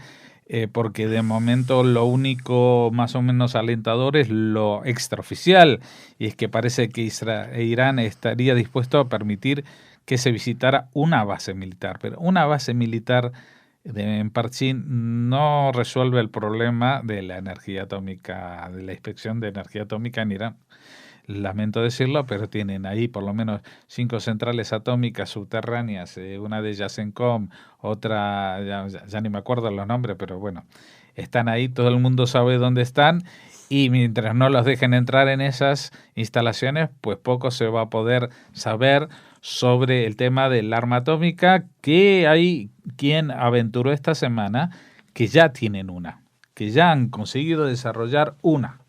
C: porque de momento lo único más o menos alentador es lo extraoficial, y es que parece que Irán estaría dispuesto a permitir que se visitara una base militar, pero una base militar en Parchin no resuelve el problema de la energía atómica, de la inspección de energía atómica en Irán. Lamento decirlo, pero tienen ahí por lo menos 5 centrales atómicas subterráneas, una de ellas en Qom, otra, ya ni me acuerdo los nombres, pero bueno, están ahí, todo el mundo sabe dónde están, y mientras no los dejen entrar en esas instalaciones, pues poco se va a poder saber sobre el tema del arma atómica, que hay quien aventuró esta semana que ya tienen una, que ya han conseguido desarrollar una.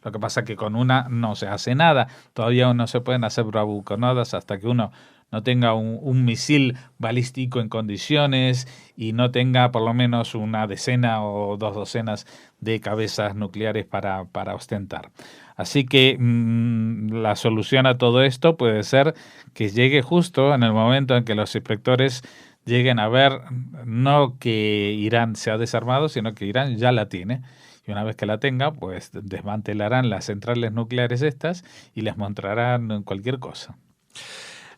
C: Lo que pasa es que con una no se hace nada, todavía no se pueden hacer bravuconadas hasta que uno no tenga un misil balístico en condiciones y no tenga por lo menos una decena o 2 docenas de cabezas nucleares para ostentar. Así que la solución a todo esto puede ser que llegue justo en el momento en que los inspectores lleguen a ver no que Irán se ha desarmado, sino que Irán ya la tiene. Y una vez que la tenga, pues desmantelarán las centrales nucleares estas y les mostrarán cualquier cosa.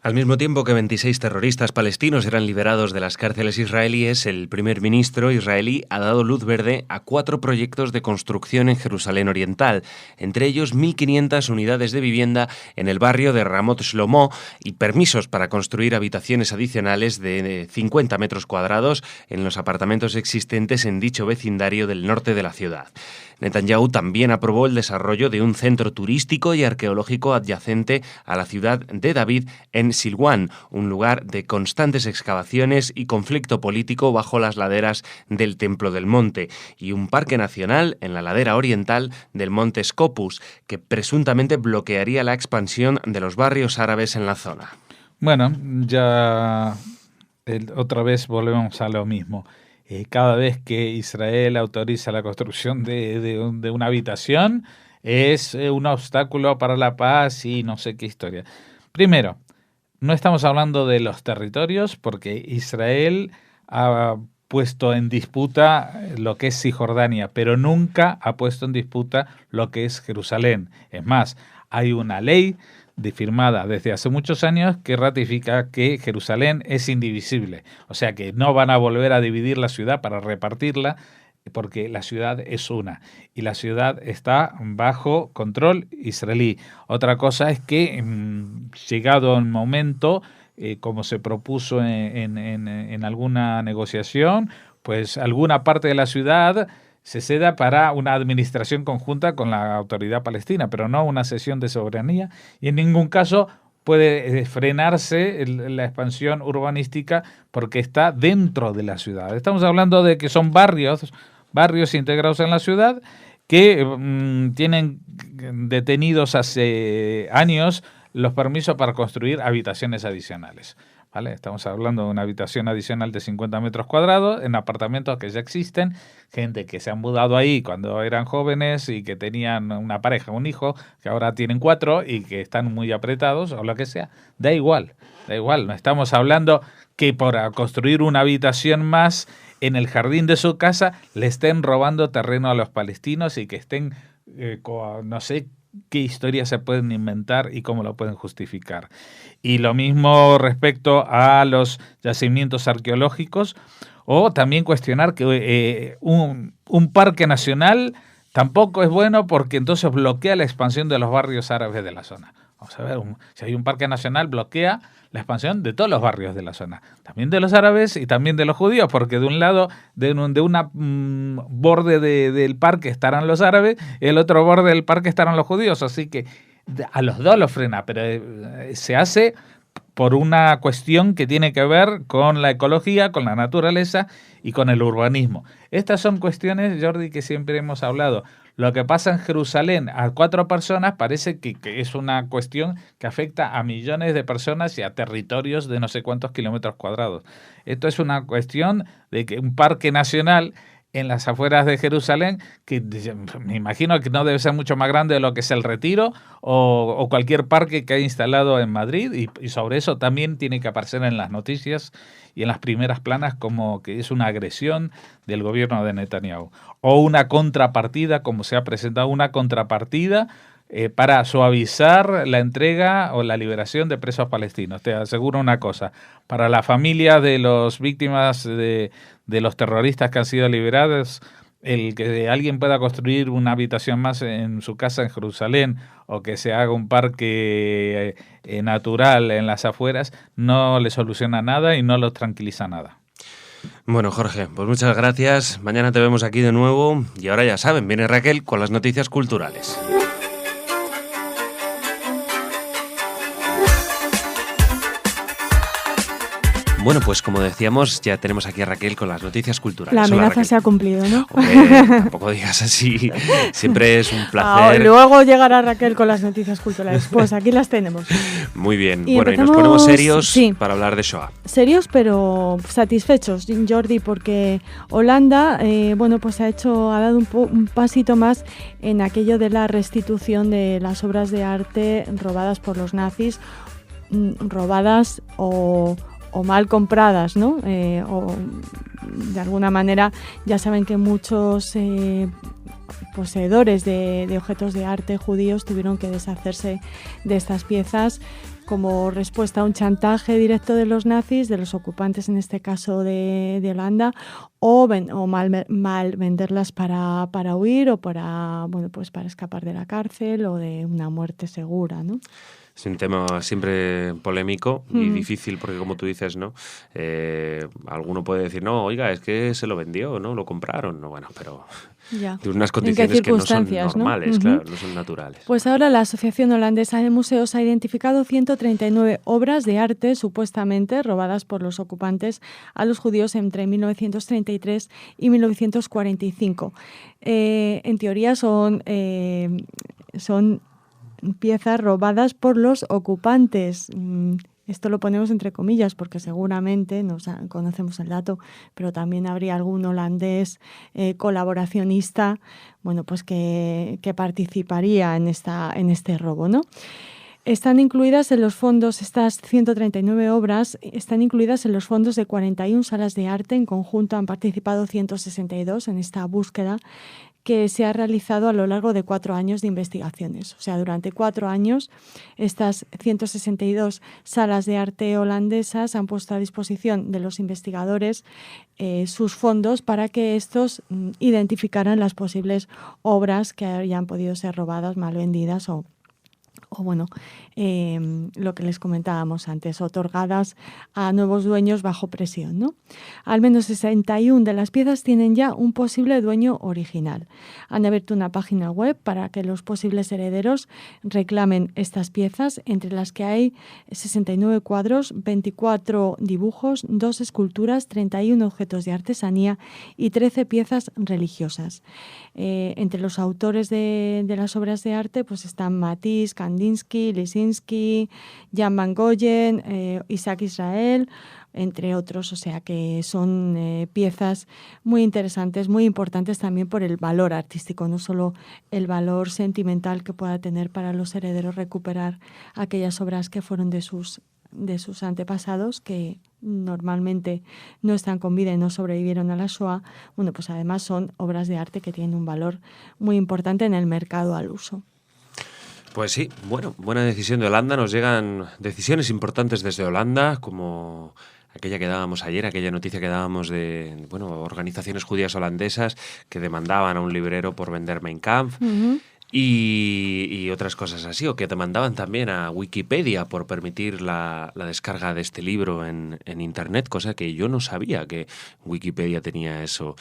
B: Al mismo tiempo que 26 terroristas palestinos eran liberados de las cárceles israelíes, el primer ministro israelí ha dado luz verde a 4 proyectos de construcción en Jerusalén Oriental, entre ellos 1.500 unidades de vivienda en el barrio de Ramot Shlomo y permisos para construir habitaciones adicionales de 50 metros cuadrados en los apartamentos existentes en dicho vecindario del norte de la ciudad. Netanyahu también aprobó el desarrollo de un centro turístico y arqueológico adyacente a la ciudad de David en Silwan, un lugar de constantes excavaciones y conflicto político bajo las laderas del Templo del Monte, y un parque nacional en la ladera oriental del Monte Scopus, que presuntamente bloquearía la expansión de los barrios árabes en la zona.
C: Bueno, ya otra vez volvemos a lo mismo. Cada vez que Israel autoriza la construcción de una habitación es un obstáculo para la paz y no sé qué historia. Primero, no estamos hablando de los territorios, porque Israel ha puesto en disputa lo que es Cisjordania, pero nunca ha puesto en disputa lo que es Jerusalén. Es más, hay una ley firmada desde hace muchos años que ratifica que Jerusalén es indivisible. O sea que no van a volver a dividir la ciudad para repartirla, porque la ciudad es una y la ciudad está bajo control israelí. Otra cosa es que llegado el momento, como se propuso en alguna negociación, pues alguna parte de la ciudad se ceda para una administración conjunta con la autoridad palestina, pero no una cesión de soberanía, y en ningún caso puede frenarse la expansión urbanística porque está dentro de la ciudad. Estamos hablando de que son barrios integrados en la ciudad que tienen detenidos hace años los permisos para construir habitaciones adicionales. ¿Vale? Estamos hablando de una habitación adicional de 50 metros cuadrados en apartamentos que ya existen, gente que se han mudado ahí cuando eran jóvenes y que tenían una pareja, un hijo, que ahora tienen 4 y que están muy apretados o lo que sea. Da igual, no estamos hablando que por construir una habitación más en el jardín de su casa le estén robando terreno a los palestinos y que estén, no sé qué historias se pueden inventar y cómo lo pueden justificar. Y lo mismo respecto a los yacimientos arqueológicos, o también cuestionar que un parque nacional tampoco es bueno porque entonces bloquea la expansión de los barrios árabes de la zona. Vamos a ver, si hay un parque nacional bloquea la expansión de todos los barrios de la zona, también de los árabes y también de los judíos, porque de un lado, de una borde del parque estarán los árabes, y el otro borde del parque estarán los judíos, así que a los dos los frena, pero se hace por una cuestión que tiene que ver con la ecología, con la naturaleza y con el urbanismo. Estas son cuestiones, Jordi, que siempre hemos hablado. Lo que pasa en Jerusalén a 4 personas parece que es una cuestión que afecta a millones de personas y a territorios de no sé cuántos kilómetros cuadrados. Esto es una cuestión de que un parque nacional en las afueras de Jerusalén, que me imagino que no debe ser mucho más grande de lo que es el Retiro o cualquier parque que haya instalado en Madrid, y sobre eso también tiene que aparecer en las noticias y en las primeras planas como que es una agresión del gobierno de Netanyahu. O una contrapartida, como se ha presentado una contrapartida para suavizar la entrega o la liberación de presos palestinos. Te aseguro una cosa, para la familia de las víctimas de los terroristas que han sido liberados, el que alguien pueda construir una habitación más en su casa en Jerusalén o que se haga un parque natural en las afueras no le soluciona nada y no los tranquiliza nada.
B: Bueno, Jorge, pues muchas gracias. Mañana te vemos aquí de nuevo y ahora ya saben, viene Raquel con las noticias culturales. Bueno, pues como decíamos, ya tenemos aquí a Raquel con las noticias culturales.
D: La amenaza se ha cumplido, ¿no?
B: Hombre, tampoco digas así. Siempre es un placer.
D: Luego llegará Raquel con las noticias culturales. Pues aquí las tenemos.
B: Muy bien.
D: Y
B: bueno, y nos ponemos serios para hablar de Shoah.
D: Serios, pero satisfechos, Jordi, porque Holanda, pues ha dado un pasito más en aquello de la restitución de las obras de arte robadas por los nazis, robadas o mal compradas, ¿no? O de alguna manera ya saben que muchos poseedores de objetos de arte judíos tuvieron que deshacerse de estas piezas como respuesta a un chantaje directo de los nazis, de los ocupantes en este caso de Holanda, o mal venderlas para huir o para escapar de la cárcel o de una muerte segura, ¿no?
B: Es un tema siempre polémico y difícil porque, como tú dices, ¿no? Alguno puede decir, no, oiga, es que se lo vendió, ¿no? Lo compraron, no, bueno, pero
D: ya.
B: de unas condiciones que no son normales,
D: ¿no?
B: Claro, no son naturales.
D: Pues ahora la Asociación Holandesa de Museos ha identificado 139 obras de arte supuestamente robadas por los ocupantes a los judíos entre 1933 y 1945. En teoría son piezas robadas por los ocupantes. Esto lo ponemos entre comillas porque seguramente conocemos el dato, pero también habría algún holandés colaboracionista, que participaría en este robo, ¿no? Están incluidas en los fondos, estas 139 obras, están incluidas en los fondos de 41 salas de arte. En conjunto han participado 162 en esta búsqueda que se ha realizado a lo largo de 4 años de investigaciones. O sea, durante 4 años estas 162 salas de arte holandesas han puesto a disposición de los investigadores sus fondos para que estos identificaran las posibles obras que hayan podido ser robadas, mal vendidas o bueno, lo que les comentábamos antes, otorgadas a nuevos dueños bajo presión, ¿no? Al menos 61 de las piezas tienen ya un posible dueño original. Han abierto una página web para que los posibles herederos reclamen estas piezas, entre las que hay 69 cuadros, 24 dibujos, 2 esculturas, 31 objetos de artesanía y 13 piezas religiosas. Entre los autores de las obras de arte pues están Matisse, Kandinsky, Lisinski, Jan van Goyen, Isaac Israel, entre otros, o sea que son piezas muy interesantes, muy importantes también por el valor artístico, no solo el valor sentimental que pueda tener para los herederos recuperar aquellas obras que fueron de sus antepasados, que normalmente no están con vida y no sobrevivieron a la Shoah. Bueno, pues además son obras de arte que tienen un valor muy importante en el mercado al uso.
B: Pues sí, bueno, buena decisión de Holanda. Nos llegan decisiones importantes desde Holanda, como aquella que dábamos ayer, aquella noticia que dábamos de organizaciones judías holandesas que demandaban a un librero por vender Mein Kampf.
D: Uh-huh.
B: Y otras cosas así, o que demandaban también a Wikipedia por permitir la descarga de este libro en Internet, cosa que yo no sabía que Wikipedia tenía eso.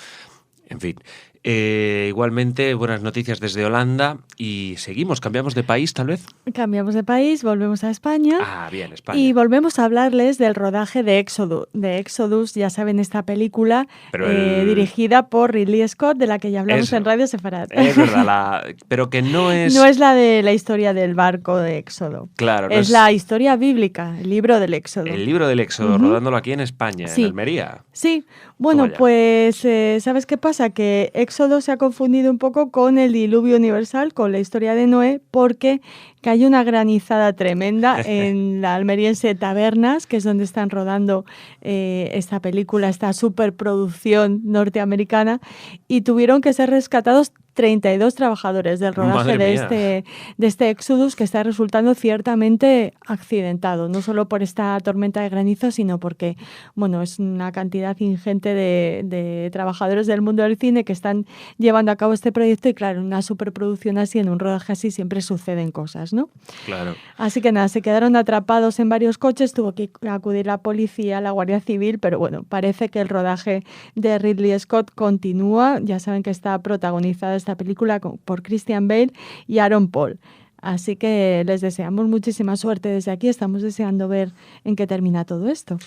B: En fin, igualmente buenas noticias desde Holanda y seguimos, cambiamos de país tal vez.
D: Cambiamos de país, volvemos a España.
B: Ah, bien, España.
D: Y volvemos a hablarles del rodaje de Exodus, ya saben, esta película dirigida por Ridley Scott, de la que ya hablamos en Radio Sefarad.
B: Es verdad, pero que no es...
D: No es la de la historia del barco de Éxodo.
B: Claro.
D: Es la historia bíblica, el libro del Éxodo.
B: El libro del Éxodo, rodándolo aquí en España,
D: sí.
B: En Almería.
D: Sí, bueno, pues ¿sabes qué pasa? Que Éxodo se ha confundido un poco con el diluvio universal, con la historia de Noé, porque cayó una granizada tremenda en la almeriense Tabernas, que es donde están rodando esta película, esta superproducción norteamericana, y tuvieron que ser rescatados 32 trabajadores del rodaje de este Exodus, que está resultando ciertamente accidentado, no solo por esta tormenta de granizo, sino porque, bueno, es una cantidad ingente de trabajadores del mundo del cine que están llevando a cabo este proyecto, y claro, en una superproducción así, en un rodaje así, siempre suceden cosas, ¿no?
B: Claro.
D: Así que nada, se quedaron atrapados en varios coches, tuvo que acudir la policía, la Guardia Civil, pero bueno, parece que el rodaje de Ridley Scott continúa. Ya saben que está protagonizada esta película por Christian Bale y Aaron Paul. Así que les deseamos muchísima suerte desde aquí. Estamos deseando ver en qué termina todo esto.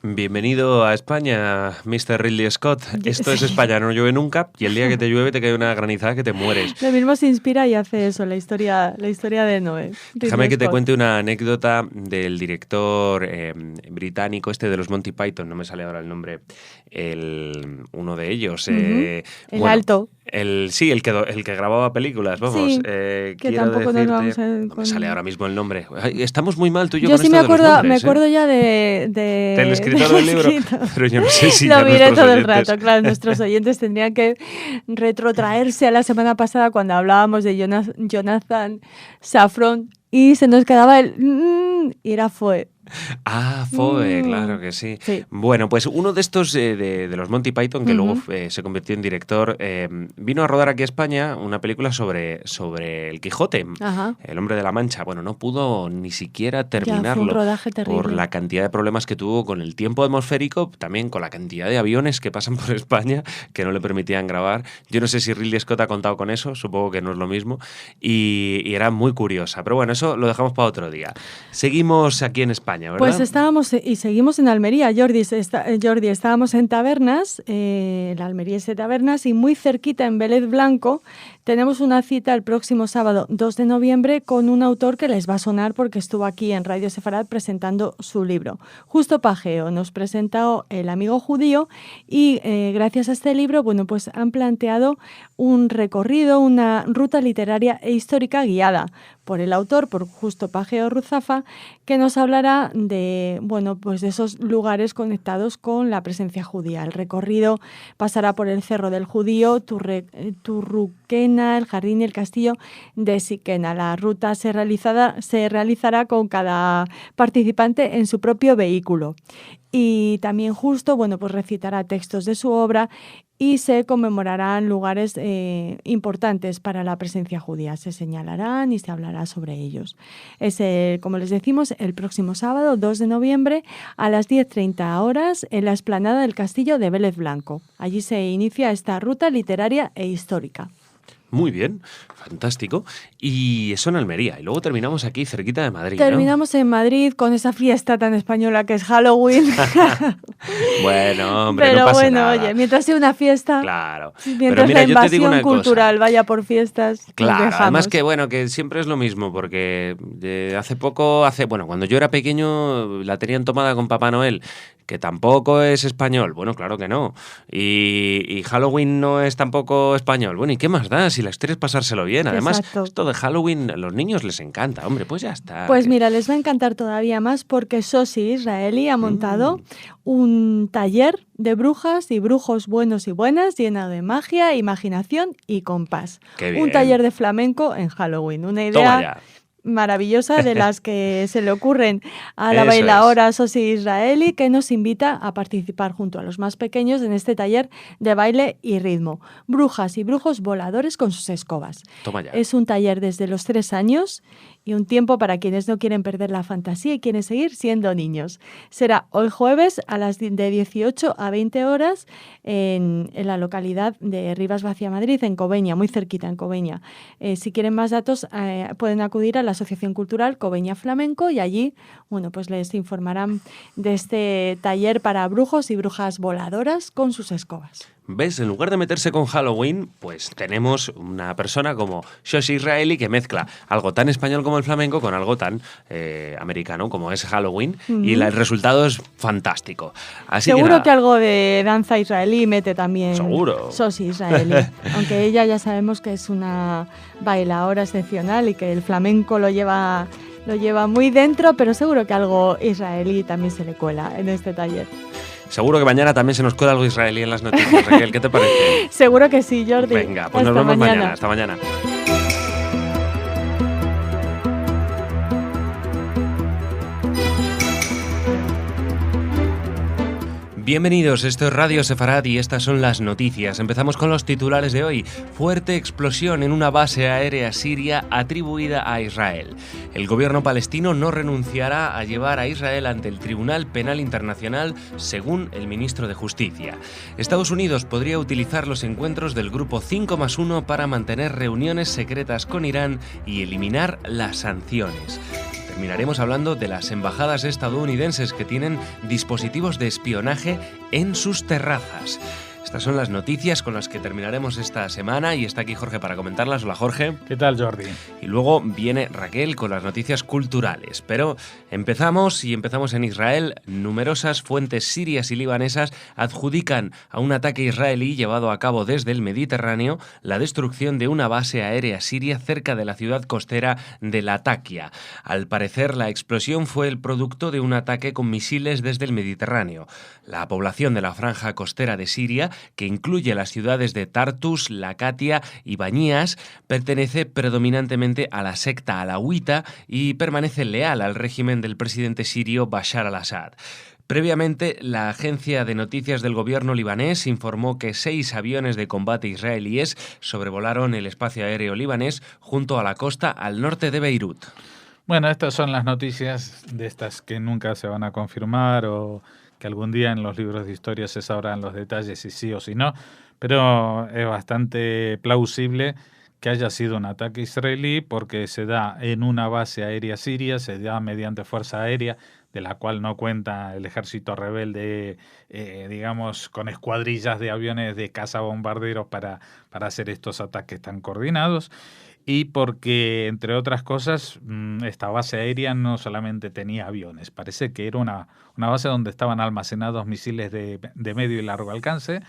B: Bienvenido a España, Mr. Ridley Scott. Esto es España, no llueve nunca, y el día que te llueve te cae una granizada que te mueres.
D: Lo mismo se inspira y hace eso, la historia de Noé.
B: Déjame que te cuente una anécdota del director británico este de los Monty Python, no me sale ahora el nombre, uno de ellos.
D: El alto.
B: El que grababa películas, vamos.
D: Sí, que tampoco nos vamos a...
B: No me sale ahora mismo el nombre. Ay, estamos muy mal tú y yo
D: con
B: sí
D: esto de los nombres. Me acuerdo ya del
B: escritor del libro, pero yo no sé si
D: lo miré todo el rato. Claro, nuestros oyentes tendrían que retrotraerse a la semana pasada cuando hablábamos de Jonathan Safran y se nos quedaba y era Foe.
B: Ah, Foe, claro que sí. Bueno, pues uno de estos de los Monty Python, que luego se convirtió en director, vino a rodar aquí a España una película sobre el Quijote, el Hombre de la Mancha. Bueno, no pudo ni siquiera terminarlo.
D: Fue un rodaje terrible.
B: Por la cantidad de problemas que tuvo con el tiempo atmosférico, también con la cantidad de aviones que pasan por España que no le permitían grabar. Yo no sé si Ridley Scott ha contado con eso, supongo que no es lo mismo, y era muy curiosa. Pero bueno, eso lo dejamos para otro día. Seguimos aquí en España, ¿verdad?
D: Pues estábamos y seguimos en Almería, Jordi, estábamos en Tabernas, la almeriense Tabernas, y muy cerquita en Vélez Blanco tenemos una cita el próximo sábado 2 de noviembre con un autor que les va a sonar porque estuvo aquí en Radio Sefarad presentando su libro. Justo Pageo nos presentó El amigo judío y gracias a este libro, bueno, pues han planteado un recorrido, una ruta literaria e histórica guiada por el autor, por Justo Pageo Ruzafa, que nos hablará de, bueno, pues de esos lugares conectados con la presencia judía. El recorrido pasará por el Cerro del Judío, Turruquena, el Jardín y el Castillo de Siquena. La ruta se realizará con cada participante en su propio vehículo. Y también Justo, bueno, pues recitará textos de su obra y se conmemorarán lugares importantes para la presencia judía. Se señalarán y se hablará sobre ellos. Es, como les decimos, el próximo sábado, 2 de noviembre, a las 10:30 horas, en la explanada del Castillo de Vélez Blanco. Allí se inicia esta ruta literaria e histórica.
B: Muy bien, fantástico. Y eso en Almería. Y luego terminamos aquí, cerquita de Madrid,
D: Terminamos en Madrid con esa fiesta tan española que es Halloween.
B: Bueno, hombre,
D: pero
B: no pasa
D: bueno,
B: nada.
D: oye, mientras sea una fiesta,
B: Claro.
D: mientras
B: Pero mira,
D: la
B: yo te digo
D: invasión
B: una
D: cultural
B: cosa.
D: vaya por fiestas, nos
B: Claro,
D: dejamos.
B: además que bueno, que siempre es lo mismo, porque cuando yo era pequeño la tenían tomada con Papá Noel, que tampoco es español. Bueno, claro que no. Y Halloween no es tampoco español. Bueno, ¿y qué más da si la historia es pasárselo bien? Además,
D: Exacto.
B: esto de Halloween a los niños les encanta. Hombre, pues ya está.
D: Pues mira, les va a encantar todavía más porque Sosi Israeli ha montado un taller de brujas y brujos buenos y buenas, lleno de magia, imaginación y compás.
B: Qué bien.
D: Un taller de flamenco en Halloween. Una
B: Toma
D: idea
B: ya.
D: maravillosa de las que se le ocurren a la
B: Eso
D: bailaora Sosi Israeli, que nos invita a participar junto a los más pequeños en este taller de baile y ritmo. Brujas y brujos voladores con sus escobas.
B: Toma ya.
D: Es un taller desde los 3 años y un tiempo para quienes no quieren perder la fantasía y quieren seguir siendo niños. Será hoy jueves a las de 18 a 20 horas en la localidad de Rivas Vacia, Madrid, en Cobeña, muy cerquita en Cobeña. Si quieren más datos, pueden acudir a la Asociación Cultural Cobeña Flamenco y allí, bueno, pues les informarán de este taller para brujos y brujas voladoras con sus escobas.
B: ¿Ves? En lugar de meterse con Halloween, pues tenemos una persona como Sosi Israeli que mezcla algo tan español como el flamenco con algo tan americano como es Halloween y el resultado es fantástico. Así
D: Seguro que
B: nada.
D: algo de danza israelí mete también
B: Seguro.
D: Sosi Israeli, aunque ella ya sabemos que es una bailaora excepcional y que el flamenco lo lleva muy dentro, pero seguro que algo israelí también se le cuela en este taller.
B: Seguro que mañana también se nos cuela algo israelí en las noticias. Raquel, ¿qué te parece?
D: Seguro que sí, Jordi.
B: Venga, pues
D: Hasta
B: nos vemos
D: mañana.
B: mañana. Hasta mañana. Bienvenidos, esto es Radio Sefarad y estas son las noticias. Empezamos con los titulares de hoy. Fuerte explosión en una base aérea siria atribuida a Israel. El gobierno palestino no renunciará a llevar a Israel ante el Tribunal Penal Internacional, según el ministro de Justicia. Estados Unidos podría utilizar los encuentros del Grupo 5+1 para mantener reuniones secretas con Irán y eliminar las sanciones. Terminaremos hablando de las embajadas estadounidenses que tienen dispositivos de espionaje en sus terrazas. Estas son las noticias con las que terminaremos esta semana y está aquí Jorge para comentarlas. Hola Jorge.
C: ¿Qué tal, Jordi?
B: Y luego viene Raquel con las noticias culturales. Pero empezamos en Israel. Numerosas fuentes sirias y libanesas adjudican a un ataque israelí llevado a cabo desde el Mediterráneo la destrucción de una base aérea siria cerca de la ciudad costera de Latakia. Al parecer, la explosión fue el producto de un ataque con misiles desde el Mediterráneo. La población de la franja costera de Siria, que incluye las ciudades de Tartus, Latakia y Bañías, pertenece predominantemente a la secta alauita y permanece leal al régimen del presidente sirio Bashar al-Assad. Previamente, la agencia de noticias del gobierno libanés informó que 6 aviones de combate israelíes sobrevolaron el espacio aéreo libanés junto a la costa al norte de Beirut.
C: Bueno, estas son las noticias de estas que nunca se van a confirmar o que algún día en los libros de historia se sabrán los detalles si sí o si no, pero es bastante plausible que haya sido un ataque israelí porque se da en una base aérea siria, se da mediante fuerza aérea, de la cual no cuenta el ejército rebelde, digamos, con escuadrillas de aviones de cazabombarderos para hacer estos ataques tan coordinados. Y porque, entre otras cosas, esta base aérea no solamente tenía aviones, parece que era una base donde estaban almacenados misiles de medio y largo alcance,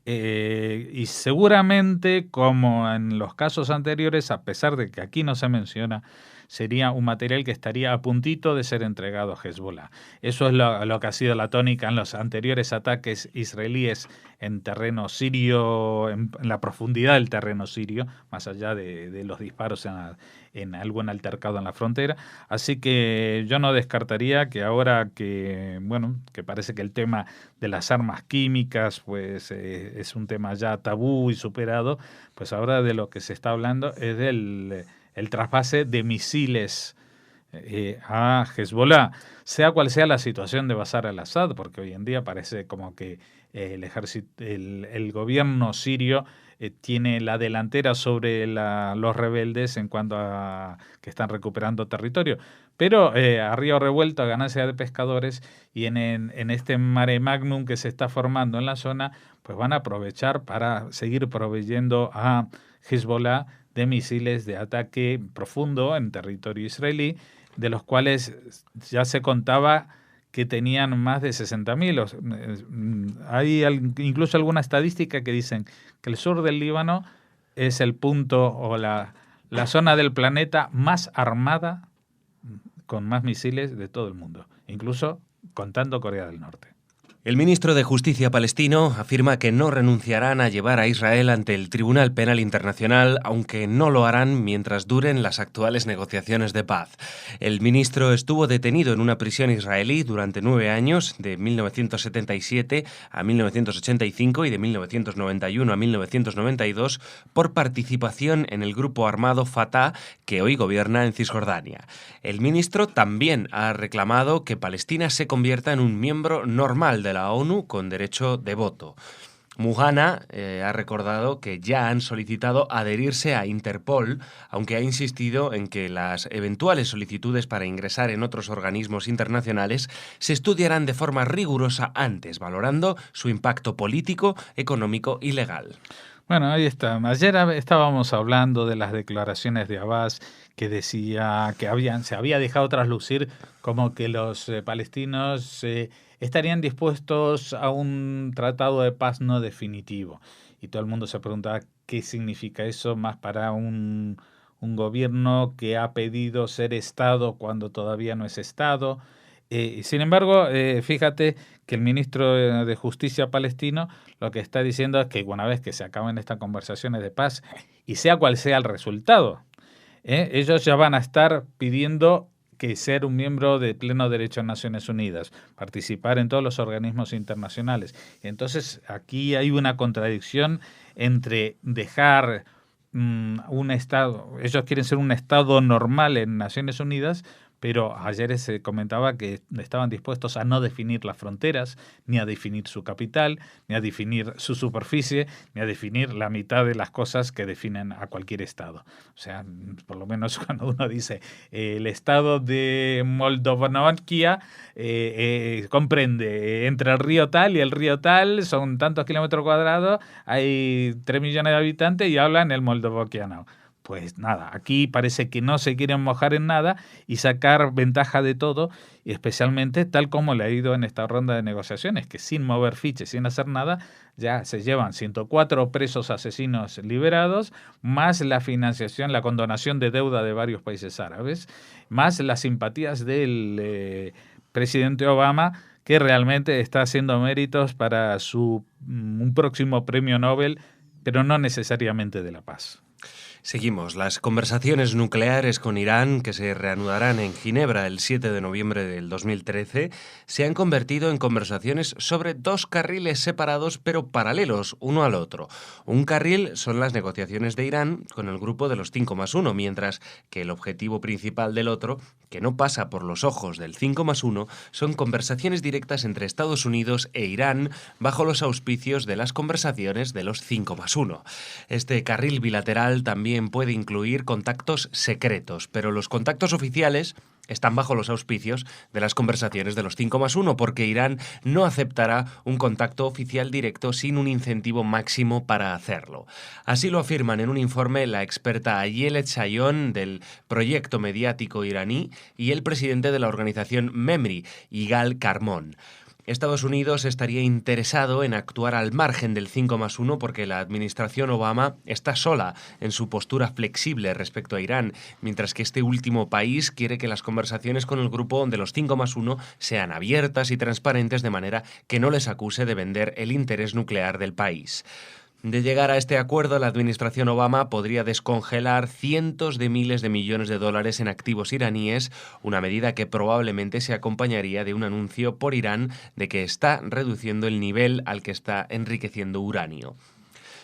C: y seguramente, como en los casos anteriores, a pesar de que aquí no se menciona, sería un material que estaría a puntito de ser entregado a Hezbollah. Eso es lo que ha sido la tónica en los anteriores ataques israelíes en terreno sirio, en la profundidad del terreno sirio, más allá de los disparos en algún altercado en la frontera. Así que yo no descartaría que ahora que parece que el tema de las armas químicas pues es un tema ya tabú y superado, pues ahora de lo que se está hablando es del el traspase de misiles a Hezbollah, sea cual sea la situación de Bashar al-Assad, porque hoy en día parece como que el gobierno sirio tiene la delantera sobre los rebeldes en cuanto a que están recuperando territorio. Pero a río revuelto, a ganancia de pescadores, y en este mare magnum que se está formando en la zona, pues van a aprovechar para seguir proveyendo a Hezbollah de misiles de ataque profundo en territorio israelí, de los cuales ya se contaba que tenían más de 60.000. Hay incluso alguna estadística que dicen que el sur del Líbano es el punto o la zona del planeta más armada, con más misiles de todo el mundo, incluso contando Corea del Norte.
B: El ministro de Justicia palestino afirma que no renunciarán a llevar a Israel ante el Tribunal Penal Internacional, aunque no lo harán mientras duren las actuales negociaciones de paz. El ministro estuvo detenido en una prisión israelí durante 9 años, de 1977 a 1985 y de 1991 a 1992, por participación en el grupo armado Fatah, que hoy gobierna en Cisjordania. El ministro también ha reclamado que Palestina se convierta en un miembro normal de la ONU con derecho de voto. Muhanna ha recordado que ya han solicitado adherirse a Interpol, aunque ha insistido en que las eventuales solicitudes para ingresar en otros organismos internacionales se estudiarán de forma rigurosa antes, valorando su impacto político, económico y legal.
C: Bueno, ahí está. Ayer estábamos hablando de las declaraciones de Abbas, que decía que se había dejado traslucir como que los palestinos estarían dispuestos a un tratado de paz no definitivo. Y todo el mundo se preguntaba qué significa eso más para un gobierno que ha pedido ser Estado cuando todavía no es Estado. Sin embargo, fíjate que el ministro de Justicia palestino lo que está diciendo es que una vez que se acaben estas conversaciones de paz, y sea cual sea el resultado, ellos ya van a estar pidiendo que ser un miembro de pleno derecho en Naciones Unidas, participar en todos los organismos internacionales. Entonces, aquí hay una contradicción entre dejar un Estado, ellos quieren ser un Estado normal en Naciones Unidas, pero ayer se comentaba que estaban dispuestos a no definir las fronteras, ni a definir su capital, ni a definir su superficie, ni a definir la mitad de las cosas que definen a cualquier Estado. O sea, por lo menos cuando uno dice el Estado de Moldavia comprende entre el río tal y el río tal, son tantos kilómetros cuadrados, hay 3 millones de habitantes y hablan el moldovaquiano. Pues nada, aquí parece que no se quieren mojar en nada y sacar ventaja de todo, y especialmente tal como le ha ido en esta ronda de negociaciones, que sin mover fiches, sin hacer nada, ya se llevan 104 presos asesinos liberados, más la financiación, la condonación de deuda de varios países árabes, más las simpatías del presidente Obama, que realmente está haciendo méritos para un próximo premio Nobel, pero no necesariamente de la paz.
B: Seguimos. Las conversaciones nucleares con Irán, que se reanudarán en Ginebra el 7 de noviembre del 2013, se han convertido en conversaciones sobre 2 carriles separados pero paralelos uno al otro. Un carril son las negociaciones de Irán con el grupo de los 5+1, mientras que el objetivo principal del otro, que no pasa por los ojos del 5+1, son conversaciones directas entre Estados Unidos e Irán bajo los auspicios de las conversaciones de los 5+1. Este carril bilateral también puede incluir contactos secretos, pero los contactos oficiales están bajo los auspicios de las conversaciones de los 5+1, porque Irán no aceptará un contacto oficial directo sin un incentivo máximo para hacerlo. Así lo afirman en un informe la experta Ayelet Shayon del proyecto mediático iraní y el presidente de la organización MEMRI, Yigal Karmon. Estados Unidos estaría interesado en actuar al margen del 5+1 porque la administración Obama está sola en su postura flexible respecto a Irán, mientras que este último país quiere que las conversaciones con el grupo de los 5+1 sean abiertas y transparentes de manera que no les acuse de vender el interés nuclear del país. De llegar a este acuerdo, la administración Obama podría descongelar cientos de miles de millones de dólares en activos iraníes, una medida que probablemente se acompañaría de un anuncio por Irán de que está reduciendo el nivel al que está enriqueciendo uranio.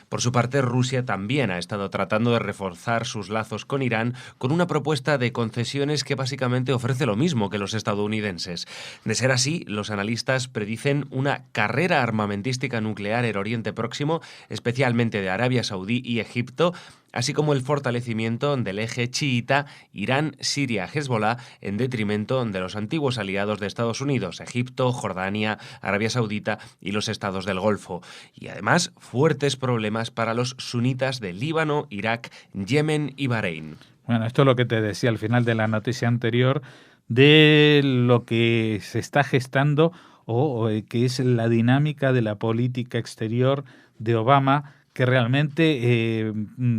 B: Por su parte, Rusia también ha estado tratando de reforzar sus lazos con Irán con una propuesta de concesiones que básicamente ofrece lo mismo que los estadounidenses. De ser así, los analistas predicen una carrera armamentística nuclear en Oriente Próximo, especialmente de Arabia Saudí y Egipto, así como el fortalecimiento del eje chiita Irán-Siria-Hezbollah en detrimento de los antiguos aliados de Estados Unidos, Egipto, Jordania, Arabia Saudita y los estados del Golfo. Y además, fuertes problemas para los sunitas de Líbano, Irak, Yemen y Bahrein.
C: Bueno, esto es lo que te decía al final de la noticia anterior, de lo que se está gestando o que es la dinámica de la política exterior de Obama, que realmente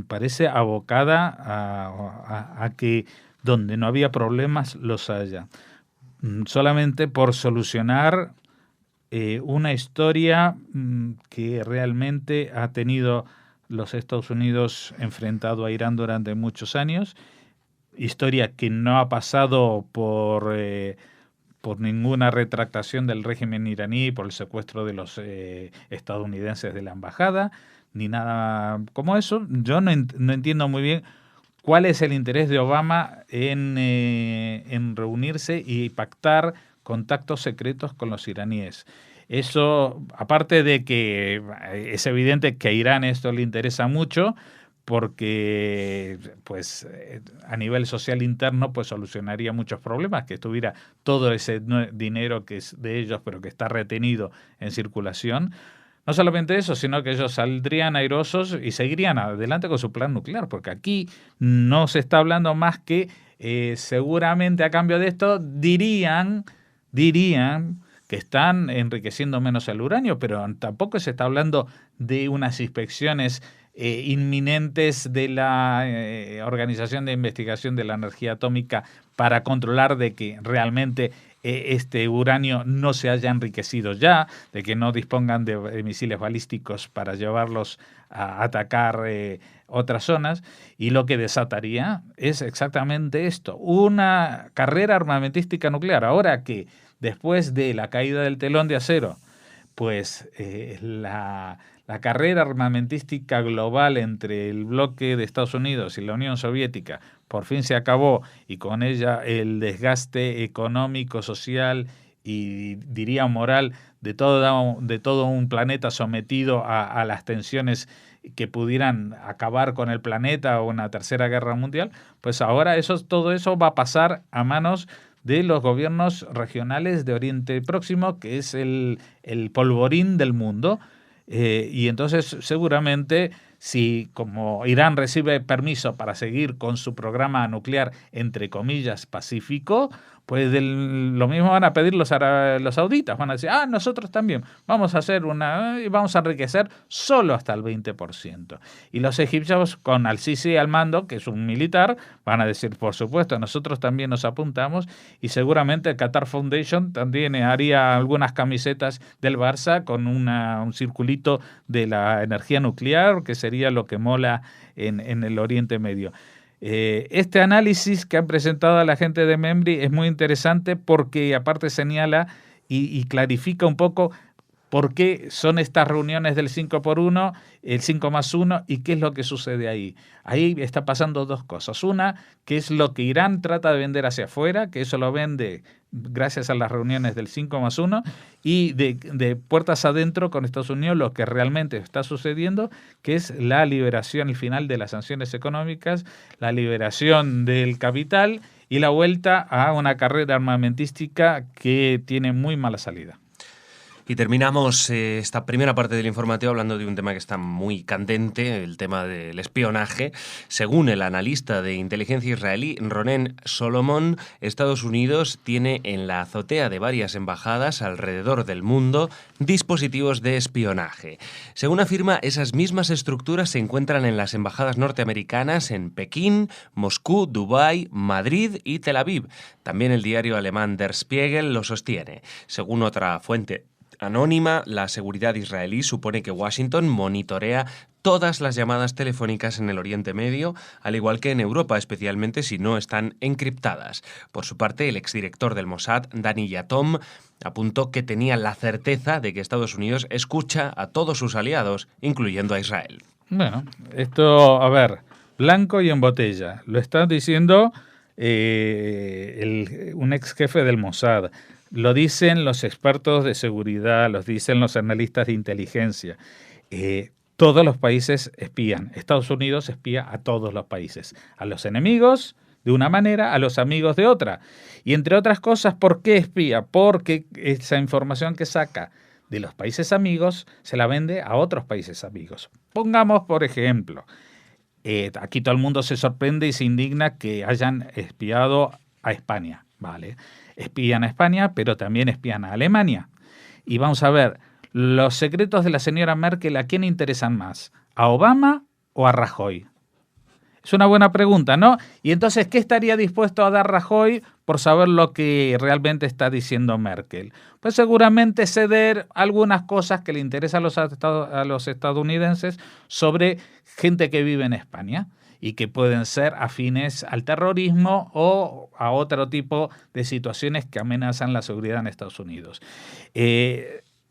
C: parece abocada a que donde no había problemas los haya. Solamente por solucionar una historia que realmente ha tenido los Estados Unidos enfrentado a Irán durante muchos años, historia que no ha pasado por ninguna retractación del régimen iraní, por el secuestro de los estadounidenses de la embajada, ni nada como eso. Yo no entiendo muy bien cuál es el interés de Obama en reunirse y pactar contactos secretos con los iraníes. Eso, aparte de que es evidente que a Irán esto le interesa mucho, porque pues a nivel social interno pues solucionaría muchos problemas, que estuviera todo ese dinero que es de ellos pero que está retenido en circulación. No solamente eso, sino que ellos saldrían airosos y seguirían adelante con su plan nuclear, porque aquí no se está hablando más que seguramente a cambio de esto dirían que están enriqueciendo menos el uranio, pero tampoco se está hablando de unas inspecciones inminentes de la Organización de Investigación de la Energía Atómica para controlar de que realmente este uranio no se haya enriquecido ya, de que no dispongan de misiles balísticos para llevarlos a atacar otras zonas, y lo que desataría es exactamente esto, una carrera armamentística nuclear. Ahora que después de la caída del telón de acero, pues la carrera armamentística global entre el bloque de Estados Unidos y la Unión Soviética por fin se acabó, y con ella el desgaste económico, social y diría moral de todo un planeta sometido a las tensiones que pudieran acabar con el planeta o una tercera guerra mundial, pues ahora todo eso va a pasar a manos de los gobiernos regionales de Oriente Próximo, que es el polvorín del mundo. Y entonces seguramente si como Irán recibe permiso para seguir con su programa nuclear entre comillas pacífico, pues lo mismo van a pedir los sauditas, van a decir, nosotros también vamos a hacer y vamos a enriquecer solo hasta el 20%. Y los egipcios con Al-Sisi al mando, que es un militar, van a decir, por supuesto, nosotros también nos apuntamos, y seguramente el Qatar Foundation también haría algunas camisetas del Barça con un circulito de la energía nuclear, que sería lo que mola en el Oriente Medio. Este análisis que han presentado a la gente de MEMRI es muy interesante porque aparte señala y clarifica un poco por qué son estas reuniones del 5x1, el 5+1 y qué es lo que sucede ahí. Ahí está pasando dos cosas. Una, que es lo que Irán trata de vender hacia afuera, que eso lo vende gracias a las reuniones del 5+1, y de puertas adentro con Estados Unidos lo que realmente está sucediendo, que es la liberación y final de las sanciones económicas, la liberación del capital y la vuelta a una carrera armamentística que tiene muy mala salida.
B: Y terminamos esta primera parte del informativo hablando de un tema que está muy candente, el tema del espionaje. Según el analista de inteligencia israelí Ronen Solomon, Estados Unidos tiene en la azotea de varias embajadas alrededor del mundo dispositivos de espionaje. Según afirma, esas mismas estructuras se encuentran en las embajadas norteamericanas en Pekín, Moscú, Dubái, Madrid y Tel Aviv. También el diario alemán Der Spiegel lo sostiene. Según otra fuente anónima, la seguridad israelí supone que Washington monitorea todas las llamadas telefónicas en el Oriente Medio, al igual que en Europa, especialmente si no están encriptadas. Por su parte, el exdirector del Mossad, Dani Yatom, apuntó que tenía la certeza de que Estados Unidos escucha a todos sus aliados, incluyendo a Israel.
C: Bueno, esto, a ver, blanco y en botella. Lo está diciendo un ex jefe del Mossad. Lo dicen los expertos de seguridad, lo dicen los analistas de inteligencia. Todos los países espían. Estados Unidos espía a todos los países. A los enemigos de una manera, a los amigos de otra. Y entre otras cosas, ¿por qué espía? Porque esa información que saca de los países amigos se la vende a otros países amigos. Pongamos, por ejemplo, aquí todo el mundo se sorprende y se indigna que hayan espiado a España, ¿vale? Espían a España, pero también espían a Alemania. Y vamos a ver, los secretos de la señora Merkel, ¿a quién interesan más? ¿A Obama o a Rajoy? Es una buena pregunta, ¿no? Y entonces, ¿qué estaría dispuesto a dar Rajoy por saber lo que realmente está diciendo Merkel? Pues seguramente ceder algunas cosas que le interesan a los estadounidenses sobre gente que vive en España y que pueden ser afines al terrorismo o a otro tipo de situaciones que amenazan la seguridad en Estados Unidos.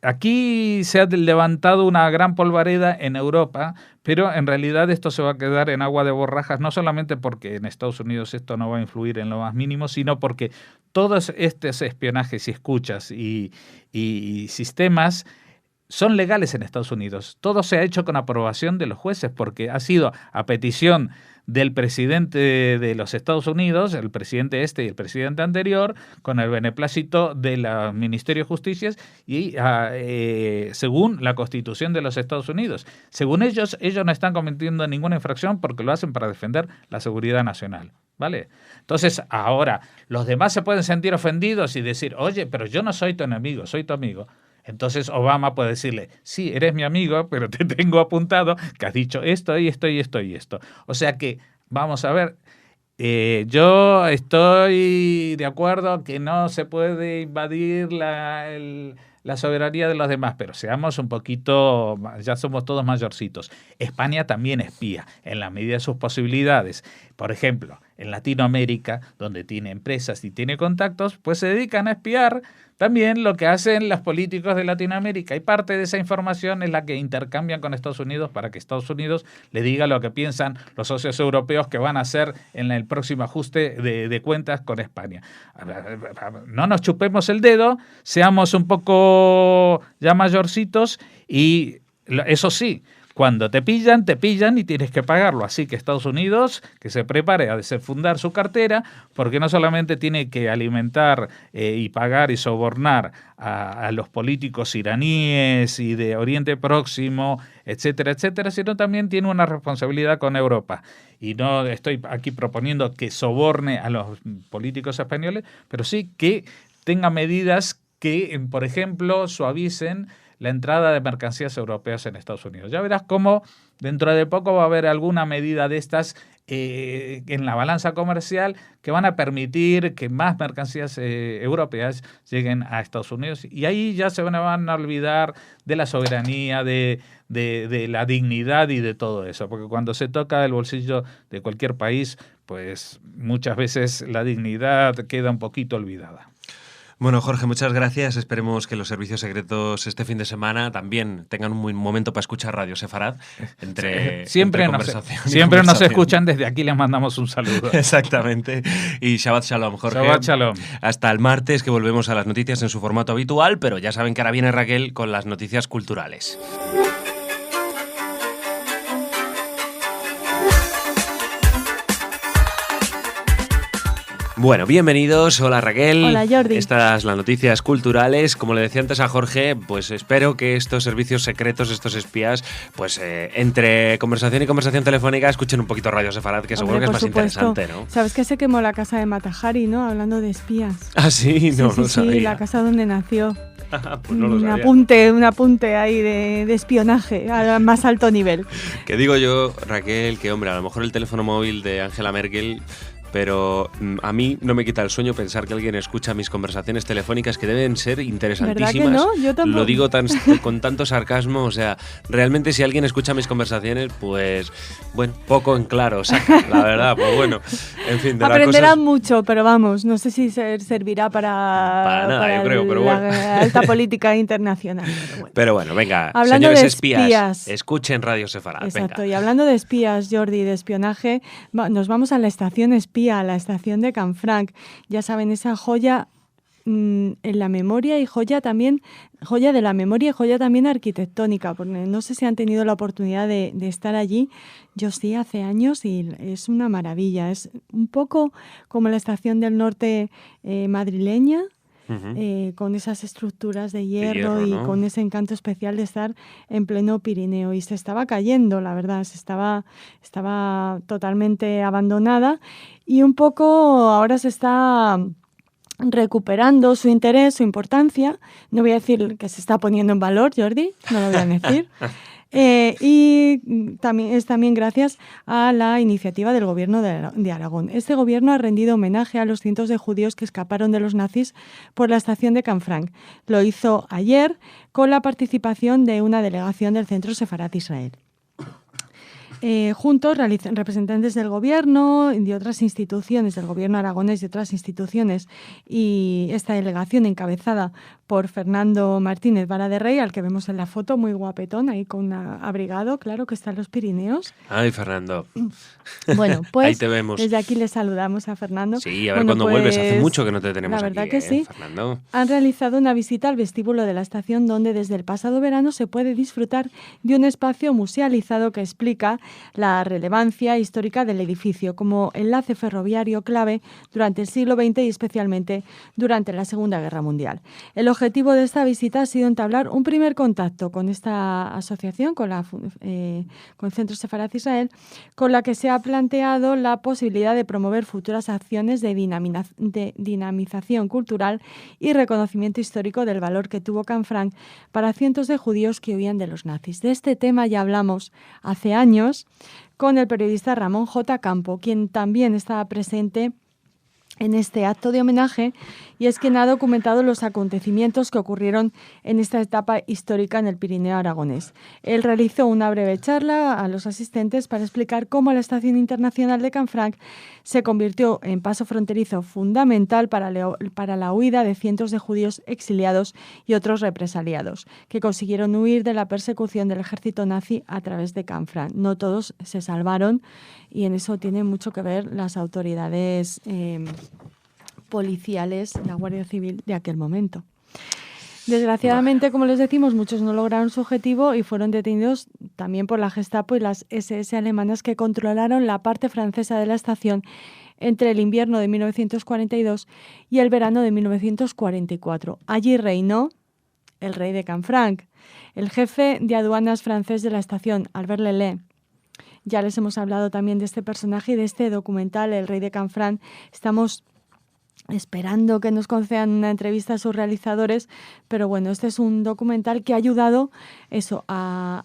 C: Aquí se ha levantado una gran polvareda en Europa, pero en realidad esto se va a quedar en agua de borrajas, no solamente porque en Estados Unidos esto no va a influir en lo más mínimo, sino porque todos estos espionajes y escuchas y sistemas son legales en Estados Unidos. Todo se ha hecho con aprobación de los jueces, porque ha sido a petición del presidente de los Estados Unidos, el presidente este y el presidente anterior, con el beneplácito del Ministerio de Justicia y según la Constitución de los Estados Unidos. Según ellos no están cometiendo ninguna infracción porque lo hacen para defender la seguridad nacional, ¿vale? Entonces, ahora, los demás se pueden sentir ofendidos y decir, oye, pero yo no soy tu enemigo, soy tu amigo. Entonces Obama puede decirle, sí, eres mi amigo, pero te tengo apuntado que has dicho esto y esto y esto y esto. O sea que, vamos a ver, yo estoy de acuerdo que no se puede invadir la soberanía de los demás, pero seamos un poquito, ya somos todos mayorcitos. España también espía en la medida de sus posibilidades. Por ejemplo, en Latinoamérica, donde tiene empresas y tiene contactos, pues se dedican a espiar también lo que hacen los políticos de Latinoamérica. Y parte de esa información es la que intercambian con Estados Unidos para que Estados Unidos le diga lo que piensan los socios europeos que van a hacer en el próximo ajuste de cuentas con España. No nos chupemos el dedo, seamos un poco ya mayorcitos y eso sí, cuando te pillan y tienes que pagarlo. Así que Estados Unidos, que se prepare a desenfundar su cartera, porque no solamente tiene que alimentar y pagar y sobornar a los políticos iraníes y de Oriente Próximo, etcétera, etcétera, sino también tiene una responsabilidad con Europa. Y no estoy aquí proponiendo que soborne a los políticos españoles, pero sí que tenga medidas que, por ejemplo, suavicen la entrada de mercancías europeas en Estados Unidos. Ya verás cómo dentro de poco va a haber alguna medida de estas en la balanza comercial que van a permitir que más mercancías europeas lleguen a Estados Unidos. Y ahí ya se van a olvidar de la soberanía, de la dignidad y de todo eso. Porque cuando se toca el bolsillo de cualquier país, pues muchas veces la dignidad queda un poquito olvidada.
B: Bueno, Jorge, muchas gracias. Esperemos que los servicios secretos este fin de semana también tengan un buen momento para escuchar Radio Sefarad.
C: Siempre nos escuchan, desde aquí les mandamos un saludo.
B: Exactamente. Y Shabbat Shalom, Jorge.
C: Shabbat Shalom.
B: Hasta el martes, que volvemos a las noticias en su formato habitual, pero ya saben que ahora viene Raquel con las noticias culturales. Bueno, bienvenidos. Hola Raquel.
D: Hola Jordi.
B: Estas las noticias culturales. Como le decía antes a Jorge, pues espero que estos servicios secretos, estos espías, pues entre conversación y conversación telefónica escuchen un poquito Radio Sefarad, que seguro que es más interesante, ¿no?
D: ¿Sabes que se quemó la casa de Matahari, no? Hablando de espías.
B: Ah, sí, no lo sabía.
D: Sí, la casa donde nació.
B: Pues no lo sabía.
D: Un apunte ahí de espionaje al más alto nivel.
B: Que digo yo, Raquel, que hombre, a lo mejor el teléfono móvil de Angela Merkel, pero a mí no me quita el sueño pensar que alguien escucha mis conversaciones telefónicas, que deben ser interesantísimas.
D: ¿Verdad que no? Yo tampoco.
B: Lo digo con tanto sarcasmo, o sea, realmente si alguien escucha mis conversaciones, pues, bueno, poco en claro saca, la verdad, pues bueno, en fin.
D: Aprenderán mucho, pero vamos, no sé si servirá para
B: nada, yo creo, pero bueno.
D: La alta política internacional.
B: Pero bueno, venga,
D: hablando
B: señores
D: de
B: espías, escuchen Radio Sefarad.
D: Exacto,
B: venga.
D: Y hablando de espías, Jordi, de espionaje, nos vamos a la estación espía, a la estación de Canfranc. Ya saben, esa joya en la memoria y joya de la memoria y joya también arquitectónica, porque no sé si han tenido la oportunidad de estar allí. Yo sí, hace años, y es una maravilla. Es un poco como la estación del norte madrileña, con esas estructuras de hierro, ¿no? Y con ese encanto especial de estar en pleno Pirineo. Y se estaba cayendo, la verdad, estaba totalmente abandonada, y un poco ahora se está recuperando su interés, su importancia. No voy a decir que se está poniendo en valor, Jordi, no lo voy a decir. Y también gracias a la iniciativa del gobierno de Aragón. Este gobierno ha rendido homenaje a los cientos de judíos que escaparon de los nazis por la estación de Canfranc. Lo hizo ayer con la participación de una delegación del Centro Sefarad Israel. Juntos, representantes del gobierno y de otras instituciones, del gobierno aragonés y otras instituciones, y esta delegación encabezada por Fernando Martínez Vara de Rey, al que vemos en la foto, muy guapetón, ahí con un abrigado, claro, que está en los Pirineos.
B: Ay, Fernando.
D: Bueno, pues
B: ahí te vemos.
D: Desde aquí le saludamos a Fernando.
B: Sí, a ver cuando vuelves. Hace mucho que no te tenemos aquí.
D: La verdad que sí.
B: Fernando.
D: Han realizado una visita al vestíbulo de la estación, donde desde el pasado verano se puede disfrutar de un espacio musealizado que explica la relevancia histórica del edificio como enlace ferroviario clave durante el siglo XX y especialmente durante la Segunda Guerra Mundial. El objetivo de esta visita ha sido entablar un primer contacto con esta asociación, con el Centro Sefarad Israel, con la que se ha planteado la posibilidad de promover futuras acciones de dinamización cultural y reconocimiento histórico del valor que tuvo Canfranc para cientos de judíos que huían de los nazis. De este tema ya hablamos hace años con el periodista Ramón J. Campo, quien también estaba presente en este acto de homenaje, y es quien ha documentado los acontecimientos que ocurrieron en esta etapa histórica en el Pirineo aragonés. Él realizó una breve charla a los asistentes para explicar cómo la Estación Internacional de Canfranc se convirtió en paso fronterizo fundamental para la huida de cientos de judíos exiliados y otros represaliados, que consiguieron huir de la persecución del ejército nazi a través de Canfranc. No todos se salvaron, y en eso tienen mucho que ver las autoridades policiales, la Guardia Civil de aquel momento. Desgraciadamente, como les decimos, muchos no lograron su objetivo y fueron detenidos también por la Gestapo y las SS alemanas, que controlaron la parte francesa de la estación entre el invierno de 1942 y el verano de 1944. Allí reinó el rey de Canfranc, el jefe de aduanas francés de la estación, Albert Lelay. Ya les hemos hablado también de este personaje y de este documental, El Rey de Canfranc. Estamos esperando que nos concedan una entrevista a sus realizadores, pero bueno, este es un documental que ha ayudado a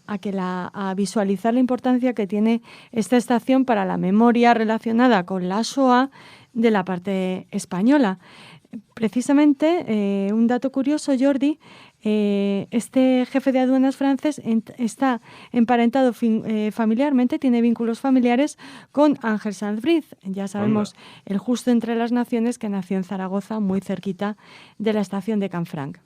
D: visualizar la importancia que tiene esta estación para la memoria relacionada con la Shoah de la parte española. Precisamente, un dato curioso, Jordi, este jefe de aduanas francés está emparentado familiarmente, tiene vínculos familiares con Ángel Sanz Briz. Ya sabemos, el justo entre las naciones, que nació en Zaragoza, muy cerquita de la estación de Canfranc.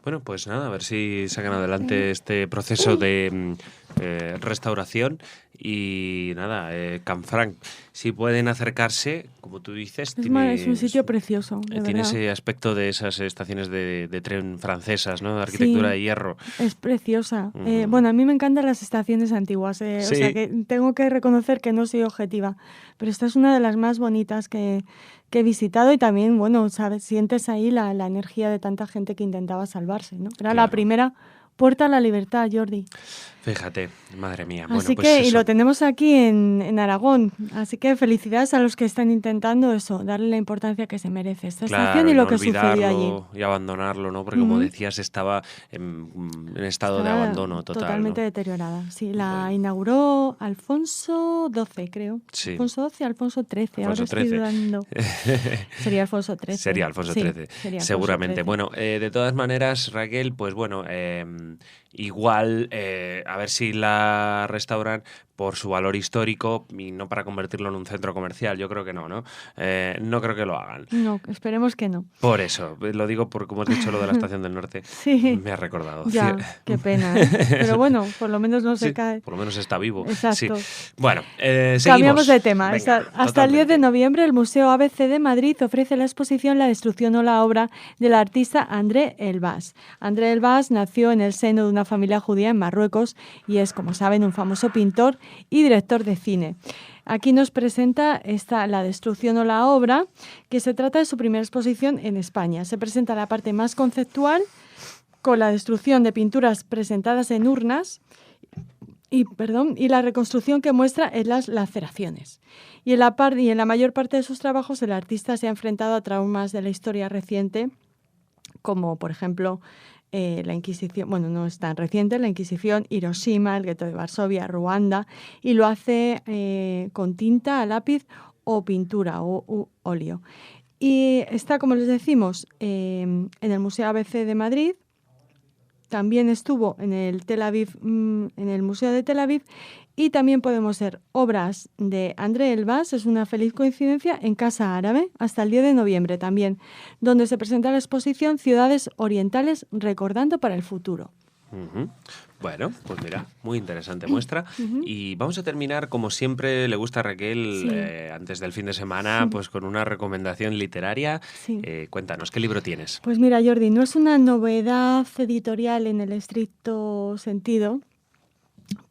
B: Bueno, pues nada, a ver si sacan adelante este proceso de restauración. Y nada, Canfranc, si pueden acercarse, como tú dices,
D: es un sitio precioso, de
B: tiene
D: verdad.
B: ese aspecto de esas estaciones de tren francesas, ¿no? De arquitectura de hierro.
D: Es preciosa. Bueno, a mí me encantan las estaciones antiguas,
B: Sí.
D: o sea que tengo que reconocer que no soy objetiva, pero esta es una de las más bonitas que he visitado y también, bueno, sabes, sientes ahí la energía de tanta gente que intentaba salvarse, ¿no? Era la primera puerta a la libertad, Jordi.
B: Fíjate, madre mía.
D: Así
B: bueno, pues
D: que,
B: eso.
D: y lo tenemos aquí en Aragón. Así que felicidades a los que están intentando eso, darle la importancia que se merece esta estación y lo que sucedió allí.
B: Y abandonarlo, ¿no? Porque como decías, estaba en estado de abandono total.
D: Totalmente deteriorada. Sí, la inauguró Alfonso XII, creo.
B: Sí.
D: Alfonso XII, Alfonso XIII. Ahora estoy dudando. Sería Alfonso XIII.
B: Sería Alfonso XIII, seguramente. Bueno, de todas maneras, Raquel, pues bueno, igual, a ver si la restauran por su valor histórico y no para convertirlo en un centro comercial. Yo creo que no, ¿no? No creo que lo hagan.
D: No, esperemos que no.
B: Por eso, lo digo porque, como has dicho, lo de la Estación del Norte me ha recordado.
D: Ya, qué pena, ¿eh? Pero bueno, por lo menos no se cae.
B: Por lo menos está vivo.
D: Exacto.
B: Sí. Bueno, seguimos.
D: Cambiamos de tema.
B: Venga,
D: hasta el 10 de noviembre el Museo ABC de Madrid ofrece la exposición La destrucción o la obra del artista André Elbaz. André Elbaz nació en el seno de una familia judía en Marruecos y es, como saben, un famoso pintor y director de cine. Aquí nos presenta La destrucción o la obra, que se trata de su primera exposición en España. Se presenta la parte más conceptual, con la destrucción de pinturas presentadas en urnas y la reconstrucción que muestra en las laceraciones. Y en la mayor parte de sus trabajos el artista se ha enfrentado a traumas de la historia reciente, como por ejemplo la Inquisición, bueno, no es tan reciente, la Inquisición, Hiroshima, el gueto de Varsovia, Ruanda, y lo hace con tinta a lápiz o pintura o óleo. Y está, como les decimos, en el Museo ABC de Madrid. También estuvo en el Museo de Tel Aviv, y también podemos ver obras de André Elbaz, es una feliz coincidencia, en Casa Árabe, hasta el 10 de noviembre también, donde se presenta la exposición Ciudades Orientales recordando para el futuro.
B: Bueno, pues mira, muy interesante muestra. Y vamos a terminar, como siempre le gusta a Raquel, antes del fin de semana, pues con una recomendación literaria. Cuéntanos, ¿qué libro tienes?
D: Pues mira, Jordi, no es una novedad editorial en el estricto sentido,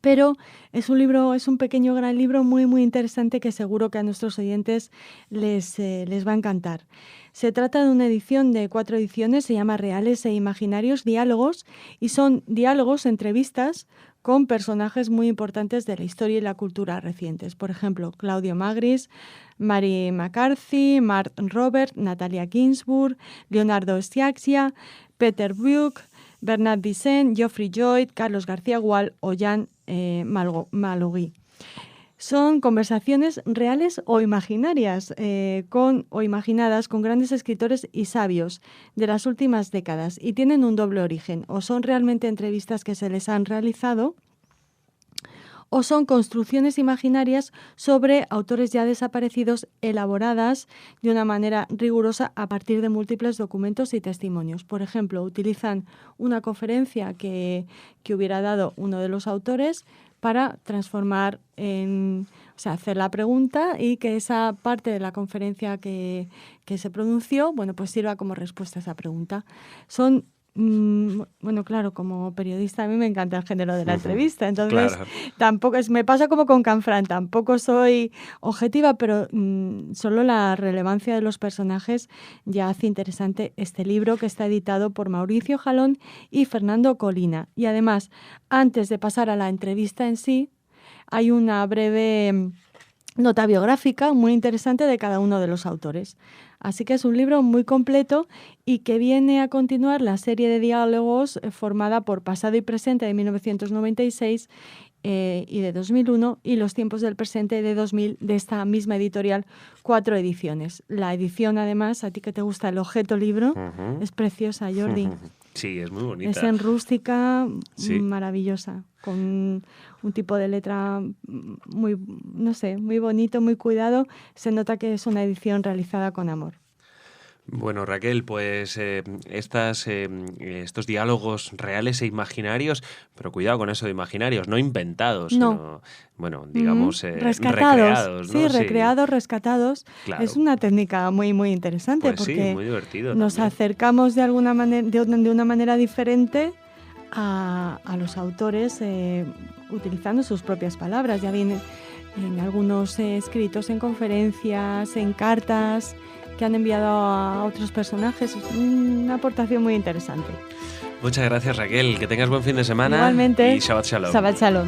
D: pero es un pequeño gran libro muy, muy interesante que seguro que a nuestros oyentes les va a encantar. Se trata de una edición de 4 ediciones, se llama Reales e Imaginarios Diálogos, y son diálogos, entrevistas con personajes muy importantes de la historia y la cultura recientes. Por ejemplo, Claudio Magris, Mary McCarthy, Mark Robert, Natalia Ginsburg, Leonardo Sciascia, Peter Brook, Bernard Dicen, Geoffrey Lloyd, Carlos García Gual o Jan Malogui. Son conversaciones reales o imaginarias o imaginadas con grandes escritores y sabios de las últimas décadas, y tienen un doble origen: o son realmente entrevistas que se les han realizado, o son construcciones imaginarias sobre autores ya desaparecidos, elaboradas de una manera rigurosa a partir de múltiples documentos y testimonios. Por ejemplo, utilizan una conferencia que hubiera dado uno de los autores para transformar hacer la pregunta, y que esa parte de la conferencia que se pronunció, bueno, pues sirva como respuesta a esa pregunta. Son bueno, claro, como periodista a mí me encanta el género de la entrevista, entonces tampoco me pasa como con Canfranc, tampoco soy objetiva, pero solo la relevancia de los personajes ya hace interesante este libro, que está editado por Mauricio Jalón y Fernando Colina. Y además, antes de pasar a la entrevista en sí, hay una breve nota biográfica muy interesante de cada uno de los autores. Así que es un libro muy completo y que viene a continuar la serie de diálogos formada por Pasado y Presente de 1996 y de 2001, y Los tiempos del presente de 2000, de esta misma editorial, 4 ediciones. La edición, además, a ti que te gusta el objeto libro, es preciosa, Jordi.
B: Sí, es muy bonita.
D: Es en rústica, maravillosa, con un tipo de letra muy, no sé, muy bonito, muy cuidado. Se nota que es una edición realizada con amor.
B: Bueno, Raquel, pues estos diálogos reales e imaginarios, pero cuidado con eso de imaginarios, no inventados,
D: No.
B: sino, bueno, digamos,
D: rescatados,
B: recreados, ¿no?
D: sí, recreados, rescatados.
B: Claro.
D: Es una técnica muy, muy interesante
B: Pues sí,
D: porque
B: muy divertido
D: nos
B: también.
D: acercamos de alguna manera, de una manera diferente a los autores utilizando sus propias palabras. Ya vienen en algunos escritos, en conferencias, en cartas que han enviado a otros personajes. Es una aportación muy interesante.
B: Muchas gracias, Raquel. Que tengas buen fin de semana.
D: Igualmente.
B: Y Shabbat Shalom.
D: Shabbat Shalom.